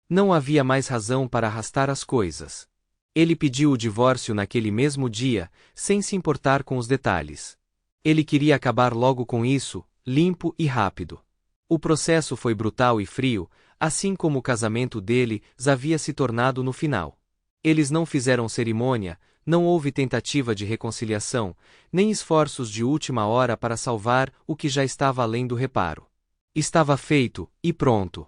Não havia mais razão para arrastar as coisas. Ele pediu o divórcio naquele mesmo dia, sem se importar com os detalhes. Ele queria acabar logo com isso, limpo e rápido. O processo foi brutal e frio, assim como o casamento deles havia se tornado no final. Eles não fizeram cerimônia, não houve tentativa de reconciliação, nem esforços de última hora para salvar o que já estava além do reparo. Estava feito, e pronto.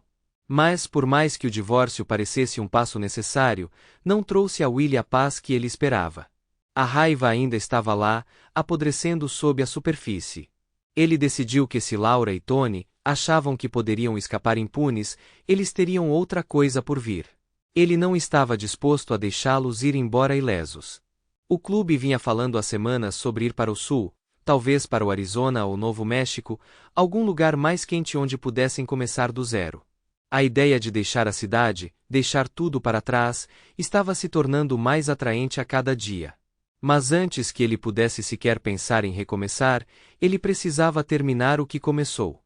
Mas, por mais que o divórcio parecesse um passo necessário, não trouxe a Willie a paz que ele esperava. A raiva ainda estava lá, apodrecendo sob a superfície. Ele decidiu que se Laura e Tony achavam que poderiam escapar impunes, eles teriam outra coisa por vir. Ele não estava disposto a deixá-los ir embora ilesos. O clube vinha falando há semanas sobre ir para o sul, talvez para o Arizona ou Novo México, algum lugar mais quente onde pudessem começar do zero. A ideia de deixar a cidade, deixar tudo para trás, estava se tornando mais atraente a cada dia. Mas antes que ele pudesse sequer pensar em recomeçar, ele precisava terminar o que começou.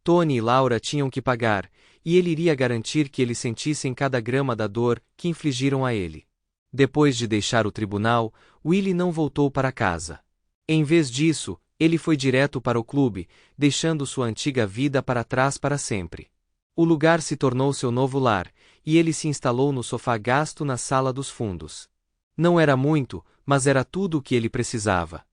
Tony e Laura tinham que pagar, e ele iria garantir que eles sentissem cada grama da dor que infligiram a ele. Depois de deixar o tribunal, Willie não voltou para casa. Em vez disso, ele foi direto para o clube, deixando sua antiga vida para trás para sempre. O lugar se tornou seu novo lar, e ele se instalou no sofá gasto na sala dos fundos. Não era muito, mas era tudo o que ele precisava.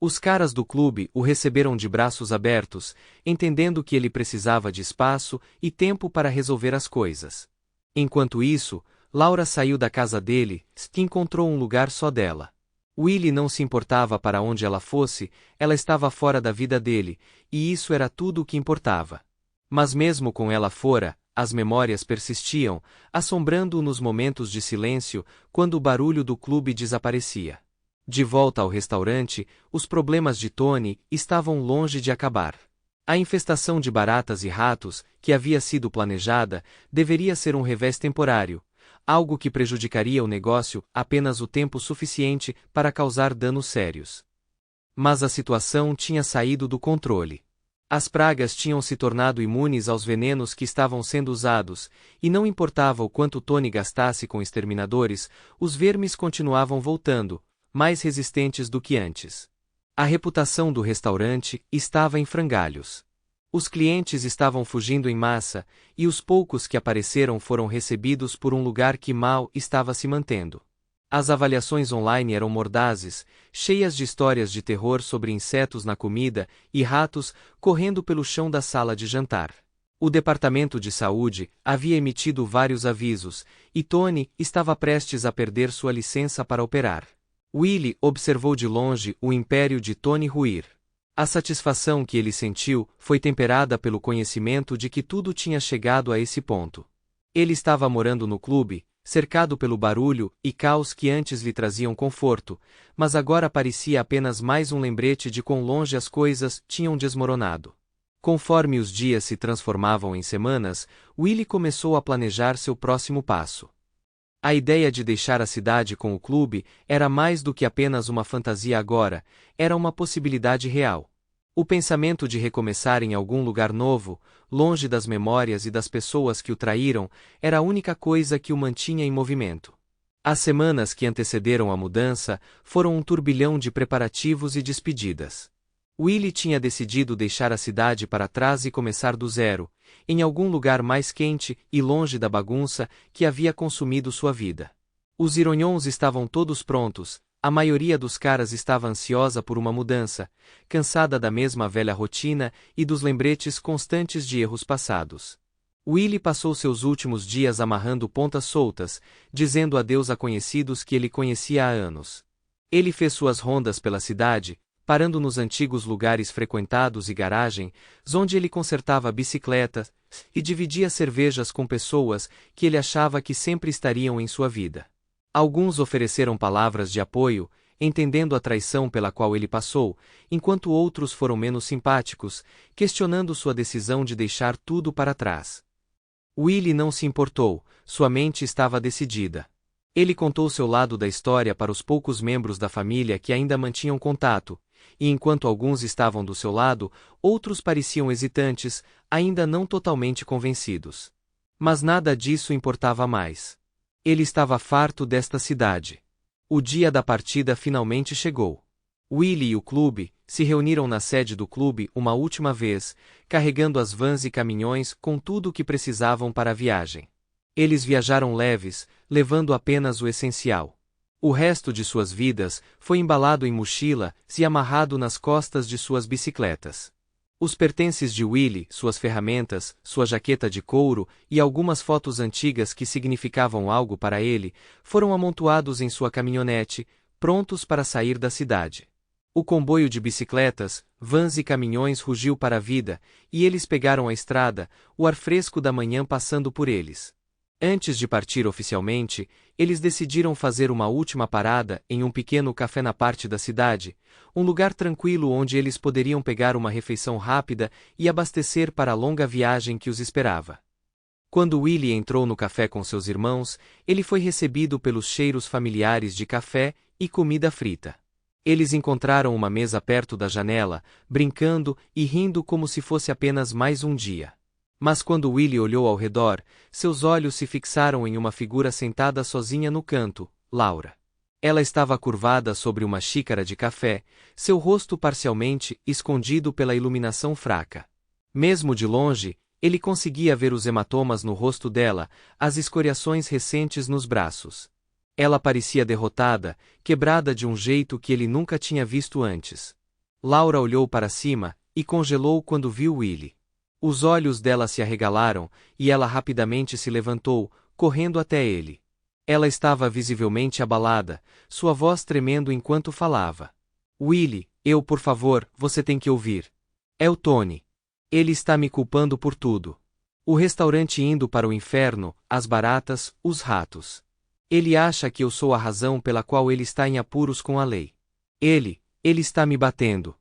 Os caras do clube o receberam de braços abertos, entendendo que ele precisava de espaço e tempo para resolver as coisas. Enquanto isso, Laura saiu da casa dele e encontrou um lugar só dela. Willie não se importava para onde ela fosse, ela estava fora da vida dele, e isso era tudo o que importava. Mas mesmo com ela fora, as memórias persistiam, assombrando-o nos momentos de silêncio, quando o barulho do clube desaparecia. De volta ao restaurante, os problemas de Tony estavam longe de acabar. A infestação de baratas e ratos, que havia sido planejada, deveria ser um revés temporário, algo que prejudicaria o negócio apenas o tempo suficiente para causar danos sérios. Mas a situação tinha saído do controle. As pragas tinham se tornado imunes aos venenos que estavam sendo usados, e não importava o quanto Tony gastasse com exterminadores, os vermes continuavam voltando, mais resistentes do que antes. A reputação do restaurante estava em frangalhos. Os clientes estavam fugindo em massa, e os poucos que apareceram foram recebidos por um lugar que mal estava se mantendo. As avaliações online eram mordazes, cheias de histórias de terror sobre insetos na comida e ratos correndo pelo chão da sala de jantar. O departamento de saúde havia emitido vários avisos, e Tony estava prestes a perder sua licença para operar. Willie observou de longe o império de Tony ruir. A satisfação que ele sentiu foi temperada pelo conhecimento de que tudo tinha chegado a esse ponto. Ele estava morando no clube, cercado pelo barulho e caos que antes lhe traziam conforto, mas agora parecia apenas mais um lembrete de quão longe as coisas tinham desmoronado. Conforme os dias se transformavam em semanas, Willie começou a planejar seu próximo passo. A ideia de deixar a cidade com o clube era mais do que apenas uma fantasia agora, era uma possibilidade real. O pensamento de recomeçar em algum lugar novo, longe das memórias e das pessoas que o traíram, era a única coisa que o mantinha em movimento. As semanas que antecederam a mudança foram um turbilhão de preparativos e despedidas. Willie tinha decidido deixar a cidade para trás e começar do zero, em algum lugar mais quente e longe da bagunça que havia consumido sua vida. Os Ironhões estavam todos prontos, a maioria dos caras estava ansiosa por uma mudança, cansada da mesma velha rotina e dos lembretes constantes de erros passados. Willie passou seus últimos dias amarrando pontas soltas, dizendo adeus a conhecidos que ele conhecia há anos. Ele fez suas rondas pela cidade, parando nos antigos lugares frequentados e garagens, onde ele consertava bicicletas e dividia cervejas com pessoas que ele achava que sempre estariam em sua vida. Alguns ofereceram palavras de apoio, entendendo a traição pela qual ele passou, enquanto outros foram menos simpáticos, questionando sua decisão de deixar tudo para trás. Willie não se importou, sua mente estava decidida. Ele contou seu lado da história para os poucos membros da família que ainda mantinham contato, e enquanto alguns estavam do seu lado, outros pareciam hesitantes, ainda não totalmente convencidos. Mas nada disso importava mais. Ele estava farto desta cidade. O dia da partida finalmente chegou. Willie e o clube se reuniram na sede do clube uma última vez, carregando as vans e caminhões com tudo o que precisavam para a viagem. Eles viajaram leves, levando apenas o essencial. O resto de suas vidas foi embalado em mochila e amarrado nas costas de suas bicicletas. Os pertences de Willie, suas ferramentas, sua jaqueta de couro e algumas fotos antigas que significavam algo para ele, foram amontoados em sua caminhonete, prontos para sair da cidade. O comboio de bicicletas, vans e caminhões rugiu para a vida, e eles pegaram a estrada, o ar fresco da manhã passando por eles. Antes de partir oficialmente, eles decidiram fazer uma última parada em um pequeno café na parte da cidade, um lugar tranquilo onde eles poderiam pegar uma refeição rápida e abastecer para a longa viagem que os esperava. Quando Willie entrou no café com seus irmãos, ele foi recebido pelos cheiros familiares de café e comida frita. Eles encontraram uma mesa perto da janela, brincando e rindo como se fosse apenas mais um dia. Mas quando Willie olhou ao redor, seus olhos se fixaram em uma figura sentada sozinha no canto, Laura. Ela estava curvada sobre uma xícara de café, seu rosto parcialmente escondido pela iluminação fraca. Mesmo de longe, ele conseguia ver os hematomas no rosto dela, as escoriações recentes nos braços. Ela parecia derrotada, quebrada de um jeito que ele nunca tinha visto antes. Laura olhou para cima e congelou quando viu Willie. Os olhos dela se arregalaram, e ela rapidamente se levantou, correndo até ele. Ela estava visivelmente abalada, sua voz tremendo enquanto falava. Willie, por favor, você tem que ouvir. É o Tony. Ele está me culpando por tudo. O restaurante indo para o inferno, as baratas, os ratos. Ele acha que eu sou a razão pela qual ele está em apuros com a lei. Ele está me batendo.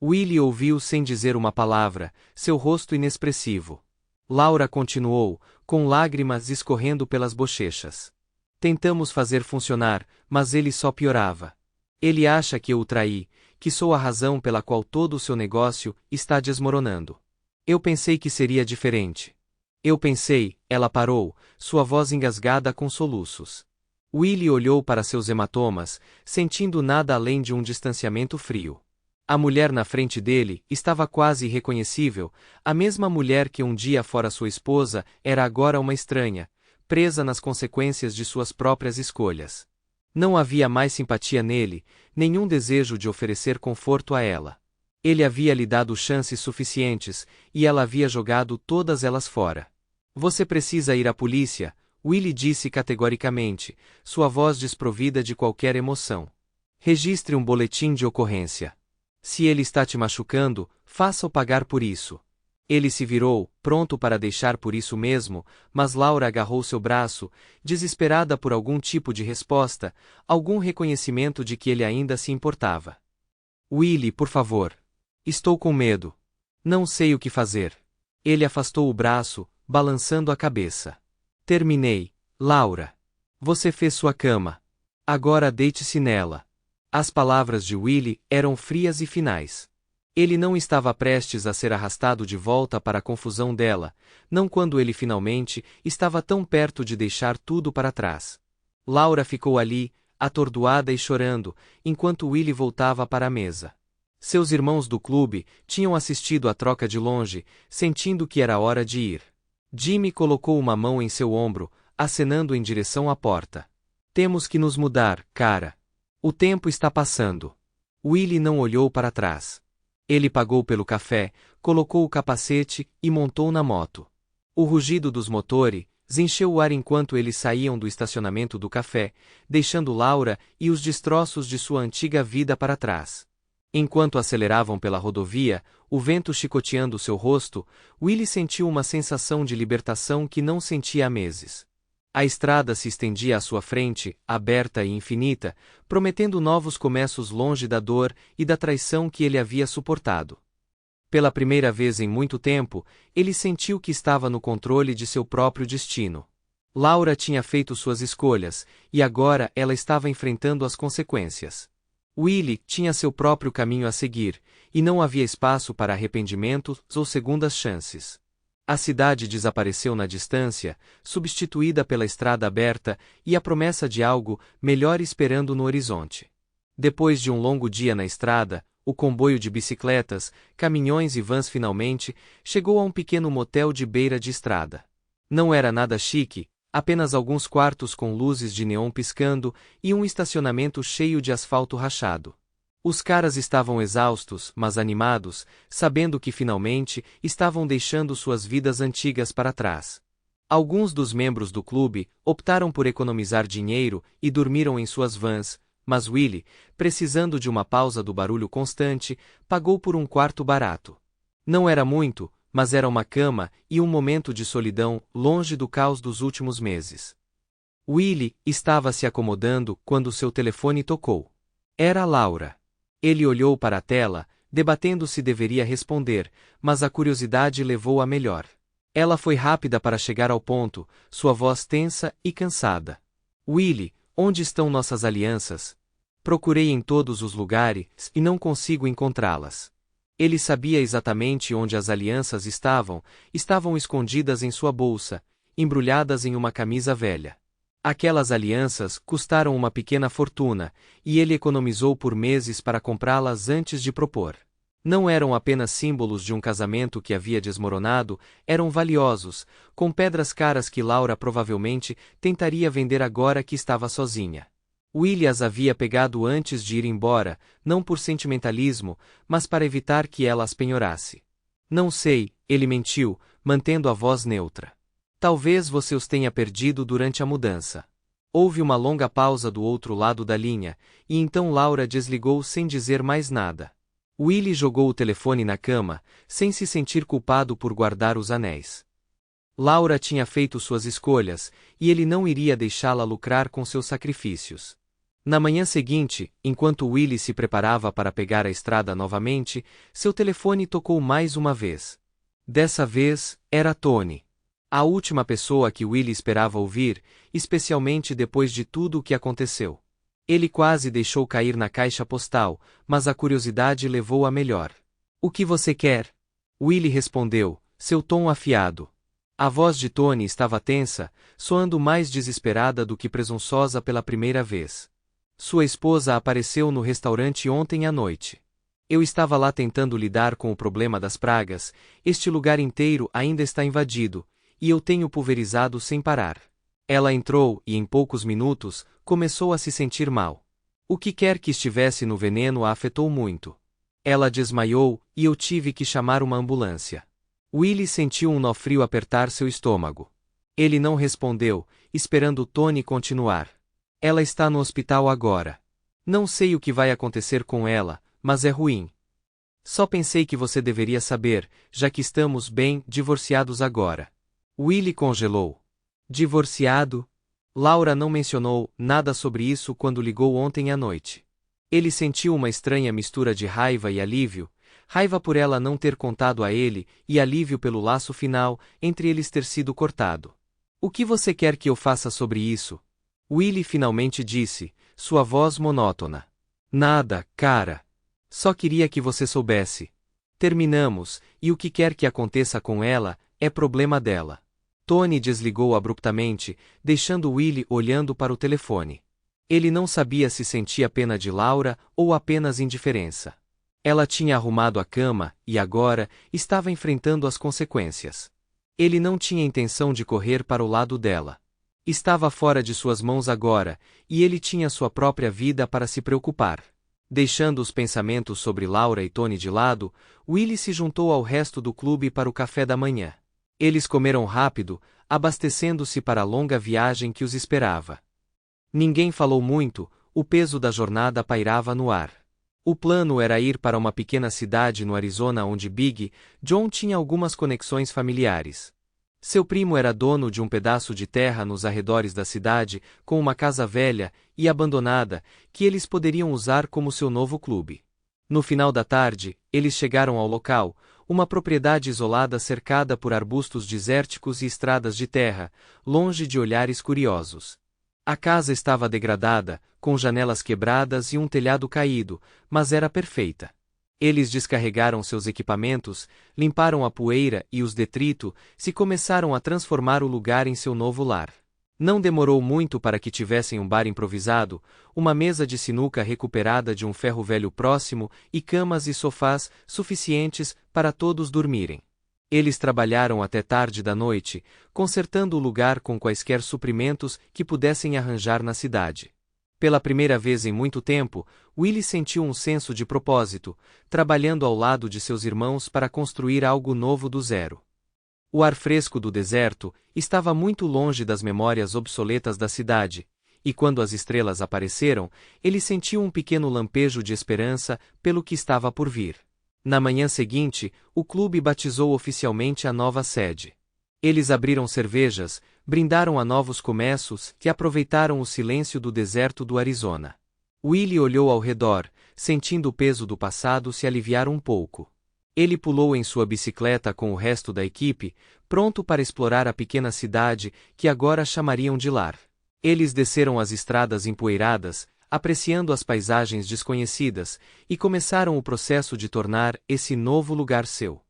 Willie ouviu sem dizer uma palavra, seu rosto inexpressivo. Laura continuou, com lágrimas escorrendo pelas bochechas. Tentamos fazer funcionar, mas ele só piorava. Ele acha que eu o traí, que sou a razão pela qual todo o seu negócio está desmoronando. Eu pensei que seria diferente. Eu pensei, ela parou, sua voz engasgada com soluços. Willie olhou para seus hematomas, sentindo nada além de um distanciamento frio. A mulher na frente dele estava quase irreconhecível, a mesma mulher que um dia fora sua esposa era agora uma estranha, presa nas consequências de suas próprias escolhas. Não havia mais simpatia nele, nenhum desejo de oferecer conforto a ela. Ele havia lhe dado chances suficientes, e ela havia jogado todas elas fora. Você precisa ir à polícia, Willie disse categoricamente, sua voz desprovida de qualquer emoção. Registre um boletim de ocorrência. Se ele está te machucando, faça-o pagar por isso. Ele se virou, pronto para deixar por isso mesmo, mas Laura agarrou seu braço, desesperada por algum tipo de resposta, algum reconhecimento de que ele ainda se importava. Willie, por favor. Estou com medo. Não sei o que fazer. Ele afastou o braço, balançando a cabeça. Terminei, Laura. Você fez sua cama. Agora deite-se nela. As palavras de Willie eram frias e finais. Ele não estava prestes a ser arrastado de volta para a confusão dela, não quando ele finalmente estava tão perto de deixar tudo para trás. Laura ficou ali, atordoada e chorando, enquanto Willie voltava para a mesa. Seus irmãos do clube tinham assistido à troca de longe, sentindo que era hora de ir. Jimmy colocou uma mão em seu ombro, acenando em direção à porta. Temos que nos mudar, cara. O tempo está passando. Willie não olhou para trás. Ele pagou pelo café, colocou o capacete e montou na moto. O rugido dos motores encheu o ar enquanto eles saíam do estacionamento do café, deixando Laura e os destroços de sua antiga vida para trás. Enquanto aceleravam pela rodovia, o vento chicoteando seu rosto, Willie sentiu uma sensação de libertação que não sentia há meses. A estrada se estendia à sua frente, aberta e infinita, prometendo novos começos longe da dor e da traição que ele havia suportado. Pela primeira vez em muito tempo, ele sentiu que estava no controle de seu próprio destino. Laura tinha feito suas escolhas, e agora ela estava enfrentando as consequências. Willie tinha seu próprio caminho a seguir, e não havia espaço para arrependimentos ou segundas chances. A cidade desapareceu na distância, substituída pela estrada aberta e a promessa de algo melhor esperando no horizonte. Depois de um longo dia na estrada, o comboio de bicicletas, caminhões e vans finalmente chegou a um pequeno motel de beira de estrada. Não era nada chique, apenas alguns quartos com luzes de neon piscando e um estacionamento cheio de asfalto rachado. Os caras estavam exaustos, mas animados, sabendo que finalmente estavam deixando suas vidas antigas para trás. Alguns dos membros do clube optaram por economizar dinheiro e dormiram em suas vans, mas Willie, precisando de uma pausa do barulho constante, pagou por um quarto barato. Não era muito, mas era uma cama e um momento de solidão longe do caos dos últimos meses. Willie estava se acomodando quando seu telefone tocou. Era Laura. Ele olhou para a tela, debatendo se deveria responder, mas a curiosidade levou a melhor. Ela foi rápida para chegar ao ponto, sua voz tensa e cansada. Willie, onde estão nossas alianças? Procurei em todos os lugares e não consigo encontrá-las. Ele sabia exatamente onde as alianças estavam escondidas em sua bolsa, embrulhadas em uma camisa velha. Aquelas alianças custaram uma pequena fortuna, e ele economizou por meses para comprá-las antes de propor. Não eram apenas símbolos de um casamento que havia desmoronado, eram valiosos, com pedras caras que Laura provavelmente tentaria vender agora que estava sozinha. Willie as havia pegado antes de ir embora, não por sentimentalismo, mas para evitar que ela as penhorasse. Não sei, ele mentiu, mantendo a voz neutra. Talvez você os tenha perdido durante a mudança. Houve uma longa pausa do outro lado da linha, e então Laura desligou sem dizer mais nada. Willie jogou o telefone na cama, sem se sentir culpado por guardar os anéis. Laura tinha feito suas escolhas, e ele não iria deixá-la lucrar com seus sacrifícios. Na manhã seguinte, enquanto Willie se preparava para pegar a estrada novamente, seu telefone tocou mais uma vez. Dessa vez, era Tony. A última pessoa que Willie esperava ouvir, especialmente depois de tudo o que aconteceu. Ele quase deixou cair na caixa postal, mas a curiosidade levou a melhor. O que você quer? Willie respondeu, seu tom afiado. A voz de Tony estava tensa, soando mais desesperada do que presunçosa pela primeira vez. Sua esposa apareceu no restaurante ontem à noite. Eu estava lá tentando lidar com o problema das pragas, este lugar inteiro ainda está invadido, e eu tenho pulverizado sem parar. Ela entrou e em poucos minutos, começou a se sentir mal. O que quer que estivesse no veneno a afetou muito. Ela desmaiou e eu tive que chamar uma ambulância. Willie sentiu um nó frio apertar seu estômago. Ele não respondeu, esperando Tony continuar. Ela está no hospital agora. Não sei o que vai acontecer com ela, mas é ruim. Só pensei que você deveria saber, já que estamos bem divorciados agora. Willie congelou. Divorciado? Laura não mencionou nada sobre isso quando ligou ontem à noite. Ele sentiu uma estranha mistura de raiva e alívio, raiva por ela não ter contado a ele e alívio pelo laço final entre eles ter sido cortado. O que você quer que eu faça sobre isso? Willie finalmente disse, sua voz monótona. Nada, cara. Só queria que você soubesse. Terminamos, e o que quer que aconteça com ela, é problema dela. Tony desligou abruptamente, deixando Willie olhando para o telefone. Ele não sabia se sentia pena de Laura ou apenas indiferença. Ela tinha arrumado a cama e agora estava enfrentando as consequências. Ele não tinha intenção de correr para o lado dela. Estava fora de suas mãos agora, e ele tinha sua própria vida para se preocupar. Deixando os pensamentos sobre Laura e Tony de lado, Willie se juntou ao resto do clube para o café da manhã. Eles comeram rápido, abastecendo-se para a longa viagem que os esperava. Ninguém falou muito, o peso da jornada pairava no ar. O plano era ir para uma pequena cidade no Arizona onde Big John tinha algumas conexões familiares. Seu primo era dono de um pedaço de terra nos arredores da cidade, com uma casa velha e abandonada, que eles poderiam usar como seu novo clube. No final da tarde, eles chegaram ao local, uma propriedade isolada cercada por arbustos desérticos e estradas de terra, longe de olhares curiosos. A casa estava degradada, com janelas quebradas e um telhado caído, mas era perfeita. Eles descarregaram seus equipamentos, limparam a poeira e os detritos, e começaram a transformar o lugar em seu novo lar. Não demorou muito para que tivessem um bar improvisado, uma mesa de sinuca recuperada de um ferro velho próximo e camas e sofás suficientes para todos dormirem. Eles trabalharam até tarde da noite, consertando o lugar com quaisquer suprimentos que pudessem arranjar na cidade. Pela primeira vez em muito tempo, Willie sentiu um senso de propósito, trabalhando ao lado de seus irmãos para construir algo novo do zero. O ar fresco do deserto estava muito longe das memórias obsoletas da cidade, e quando as estrelas apareceram, ele sentiu um pequeno lampejo de esperança pelo que estava por vir. Na manhã seguinte, o clube batizou oficialmente a nova sede. Eles abriram cervejas, brindaram a novos começos e aproveitaram o silêncio do deserto do Arizona. Willie olhou ao redor, sentindo o peso do passado se aliviar um pouco. Ele pulou em sua bicicleta com o resto da equipe, pronto para explorar a pequena cidade que agora chamariam de lar. Eles desceram as estradas empoeiradas, apreciando as paisagens desconhecidas, e começaram o processo de tornar esse novo lugar seu.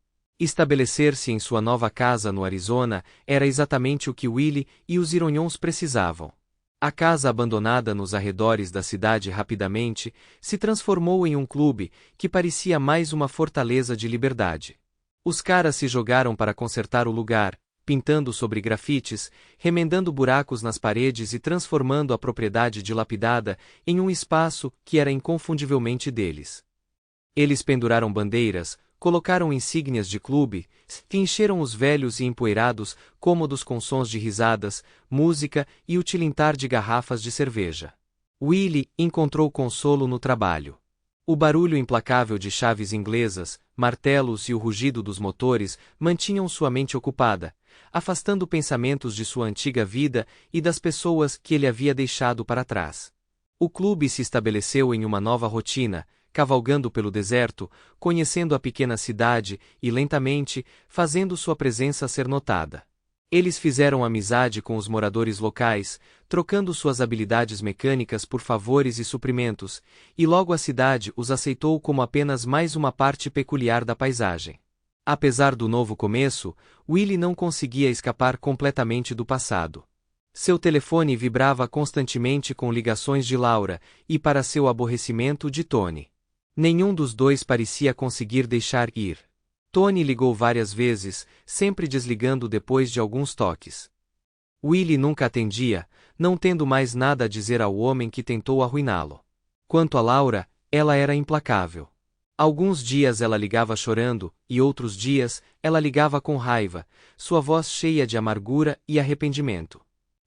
Estabelecer-se em sua nova casa no Arizona era exatamente o que Willie e os Ironhons precisavam. A casa abandonada nos arredores da cidade rapidamente se transformou em um clube que parecia mais uma fortaleza de liberdade. Os caras se jogaram para consertar o lugar, pintando sobre grafites, remendando buracos nas paredes e transformando a propriedade dilapidada em um espaço que era inconfundivelmente deles. Eles penduraram bandeiras, colocaram insígnias de clube, e encheram os velhos e empoeirados cômodos com sons de risadas, música e o tilintar de garrafas de cerveja. Willie encontrou consolo no trabalho. O barulho implacável de chaves inglesas, martelos e o rugido dos motores mantinham sua mente ocupada, afastando pensamentos de sua antiga vida e das pessoas que ele havia deixado para trás. O clube se estabeleceu em uma nova rotina, cavalgando pelo deserto, conhecendo a pequena cidade e lentamente, fazendo sua presença ser notada. Eles fizeram amizade com os moradores locais, trocando suas habilidades mecânicas por favores e suprimentos, e logo a cidade os aceitou como apenas mais uma parte peculiar da paisagem. Apesar do novo começo, Willie não conseguia escapar completamente do passado. Seu telefone vibrava constantemente com ligações de Laura, e para seu aborrecimento de Tony. Nenhum dos dois parecia conseguir deixar ir. Tony ligou várias vezes, sempre desligando depois de alguns toques. Willie nunca atendia, não tendo mais nada a dizer ao homem que tentou arruiná-lo. Quanto a Laura, ela era implacável. Alguns dias ela ligava chorando, e outros dias, ela ligava com raiva, sua voz cheia de amargura e arrependimento.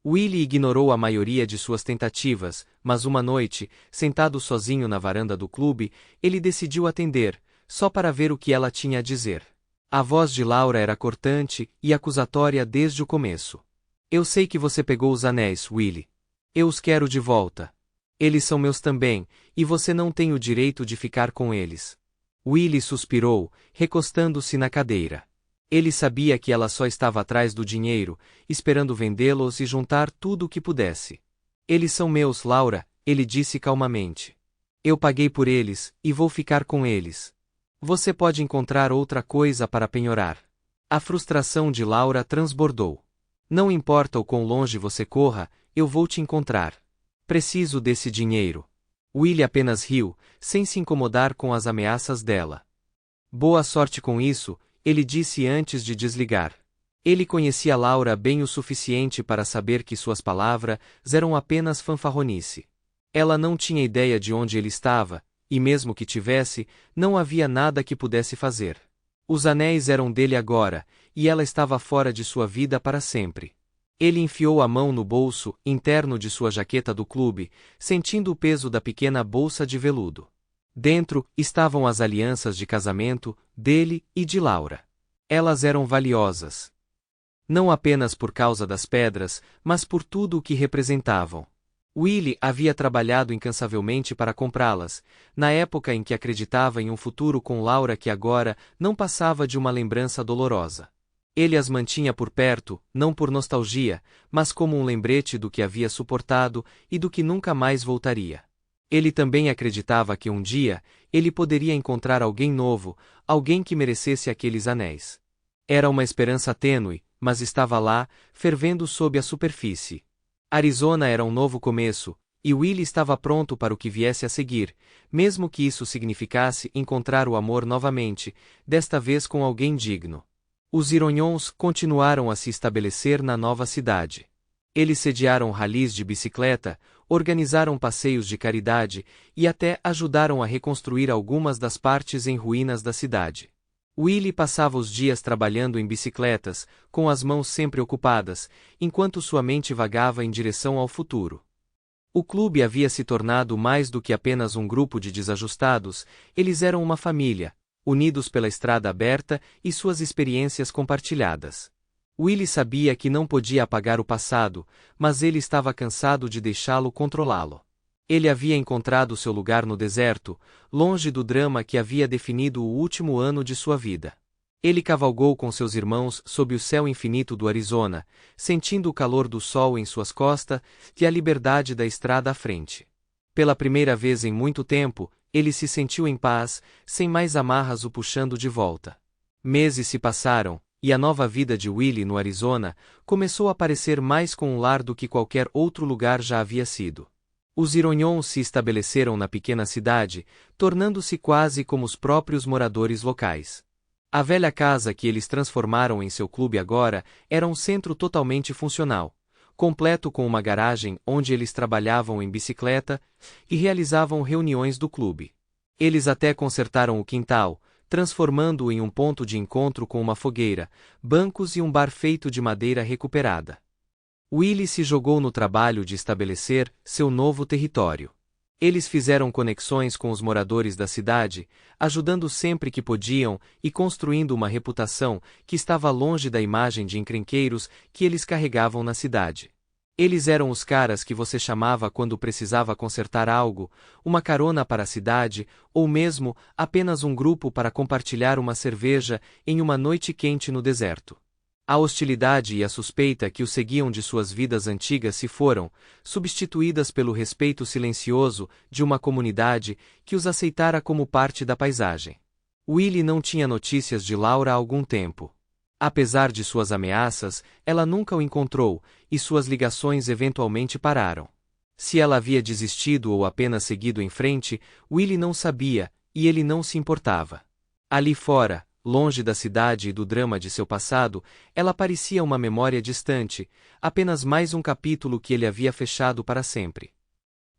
Willie ignorou a maioria de suas tentativas, mas uma noite, sentado sozinho na varanda do clube, ele decidiu atender, só para ver o que ela tinha a dizer. A voz de Laura era cortante e acusatória desde o começo. Eu sei que você pegou os anéis, Willie. Eu os quero de volta. Eles são meus também, e você não tem o direito de ficar com eles. Willie suspirou, recostando-se na cadeira. Ele sabia que ela só estava atrás do dinheiro, esperando vendê-los e juntar tudo o que pudesse. Eles são meus, Laura, ele disse calmamente. Eu paguei por eles, e vou ficar com eles. Você pode encontrar outra coisa para penhorar. A frustração de Laura transbordou. Não importa o quão longe você corra, eu vou te encontrar. Preciso desse dinheiro. Willie apenas riu, sem se incomodar com as ameaças dela. Boa sorte com isso, ele disse antes de desligar. Ele conhecia Laura bem o suficiente para saber que suas palavras eram apenas fanfarronice. Ela não tinha ideia de onde ele estava, e mesmo que tivesse, não havia nada que pudesse fazer. Os anéis eram dele agora, e ela estava fora de sua vida para sempre. Ele enfiou a mão no bolso interno de sua jaqueta do clube, sentindo o peso da pequena bolsa de veludo. Dentro estavam as alianças de casamento dele e de Laura. Elas eram valiosas. Não apenas por causa das pedras, mas por tudo o que representavam. Willie havia trabalhado incansavelmente para comprá-las, na época em que acreditava em um futuro com Laura que agora não passava de uma lembrança dolorosa. Ele as mantinha por perto, não por nostalgia, mas como um lembrete do que havia suportado e do que nunca mais voltaria. Ele também acreditava que um dia, ele poderia encontrar alguém novo, alguém que merecesse aqueles anéis. Era uma esperança tênue, mas estava lá, fervendo sob a superfície. Arizona era um novo começo, e Willie estava pronto para o que viesse a seguir, mesmo que isso significasse encontrar o amor novamente, desta vez com alguém digno. Os Ironhons continuaram a se estabelecer na nova cidade. Eles sediaram ralis de bicicleta, organizaram passeios de caridade e até ajudaram a reconstruir algumas das partes em ruínas da cidade. Willie passava os dias trabalhando em bicicletas, com as mãos sempre ocupadas, enquanto sua mente vagava em direção ao futuro. O clube havia se tornado mais do que apenas um grupo de desajustados, eles eram uma família, unidos pela estrada aberta e suas experiências compartilhadas. Willie sabia que não podia apagar o passado, mas ele estava cansado de deixá-lo controlá-lo. Ele havia encontrado seu lugar no deserto, longe do drama que havia definido o último ano de sua vida. Ele cavalgou com seus irmãos sob o céu infinito do Arizona, sentindo o calor do sol em suas costas e a liberdade da estrada à frente. Pela primeira vez em muito tempo, ele se sentiu em paz, sem mais amarras o puxando de volta. Meses se passaram, e a nova vida de Willie no Arizona começou a parecer mais com um lar do que qualquer outro lugar já havia sido. Os Ironhons se estabeleceram na pequena cidade, tornando-se quase como os próprios moradores locais. A velha casa que eles transformaram em seu clube agora era um centro totalmente funcional, completo com uma garagem onde eles trabalhavam em bicicleta e realizavam reuniões do clube. Eles até consertaram o quintal, transformando-o em um ponto de encontro com uma fogueira, bancos e um bar feito de madeira recuperada. Willie se jogou no trabalho de estabelecer seu novo território. Eles fizeram conexões com os moradores da cidade, ajudando sempre que podiam e construindo uma reputação que estava longe da imagem de encrenqueiros que eles carregavam na cidade. Eles eram os caras que você chamava quando precisava consertar algo, uma carona para a cidade, ou mesmo apenas um grupo para compartilhar uma cerveja em uma noite quente no deserto. A hostilidade e a suspeita que os seguiam de suas vidas antigas se foram, substituídas pelo respeito silencioso de uma comunidade que os aceitara como parte da paisagem. Willie não tinha notícias de Laura há algum tempo. Apesar de suas ameaças, ela nunca o encontrou, e suas ligações eventualmente pararam. Se ela havia desistido ou apenas seguido em frente, Willie não sabia, e ele não se importava. Ali fora, longe da cidade e do drama de seu passado, ela parecia uma memória distante, apenas mais um capítulo que ele havia fechado para sempre.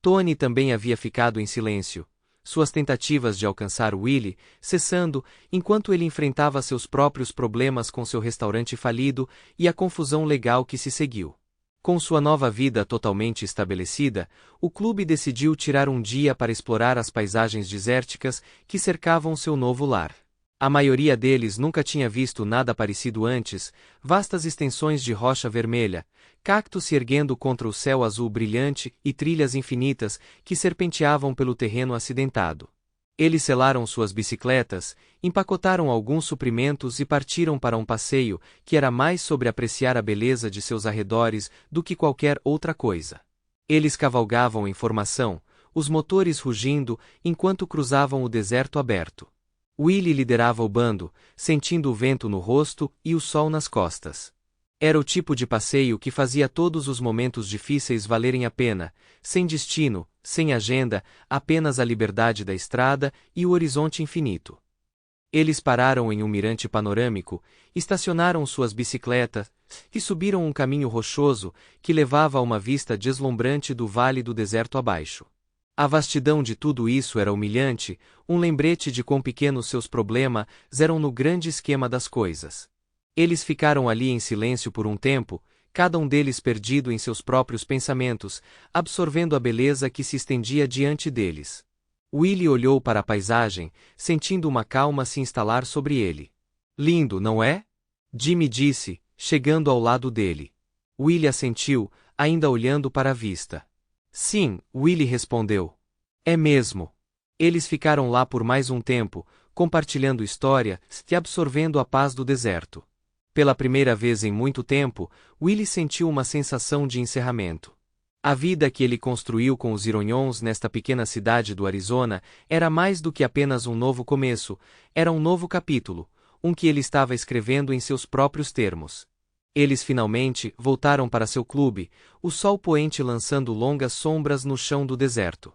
Tony também havia ficado em silêncio, suas tentativas de alcançar Willie cessando enquanto ele enfrentava seus próprios problemas com seu restaurante falido e a confusão legal que se seguiu. Com sua nova vida totalmente estabelecida, o clube decidiu tirar um dia para explorar as paisagens desérticas que cercavam seu novo lar. A maioria deles nunca tinha visto nada parecido antes: vastas extensões de rocha vermelha, cactos se erguendo contra o céu azul brilhante e trilhas infinitas que serpenteavam pelo terreno acidentado. Eles selaram suas bicicletas, empacotaram alguns suprimentos e partiram para um passeio que era mais sobre apreciar a beleza de seus arredores do que qualquer outra coisa. Eles cavalgavam em formação, os motores rugindo enquanto cruzavam o deserto aberto. Willie liderava o bando, sentindo o vento no rosto e o sol nas costas. Era o tipo de passeio que fazia todos os momentos difíceis valerem a pena, sem destino, sem agenda, apenas a liberdade da estrada e o horizonte infinito. Eles pararam em um mirante panorâmico, estacionaram suas bicicletas e subiram um caminho rochoso que levava a uma vista deslumbrante do vale do deserto abaixo. A vastidão de tudo isso era humilhante, um lembrete de quão pequenos seus problemas eram no grande esquema das coisas. Eles ficaram ali em silêncio por um tempo, cada um deles perdido em seus próprios pensamentos, absorvendo a beleza que se estendia diante deles. Willie olhou para a paisagem, sentindo uma calma se instalar sobre ele. Lindo, não é? Jimmy disse, chegando ao lado dele. Willie assentiu, ainda olhando para a vista. Sim, Willie respondeu. É mesmo. Eles ficaram lá por mais um tempo, compartilhando história e absorvendo a paz do deserto. Pela primeira vez em muito tempo, Willie sentiu uma sensação de encerramento. A vida que ele construiu com os Ironhões nesta pequena cidade do Arizona era mais do que apenas um novo começo, era um novo capítulo, um que ele estava escrevendo em seus próprios termos. Eles finalmente voltaram para seu clube, o sol poente lançando longas sombras no chão do deserto.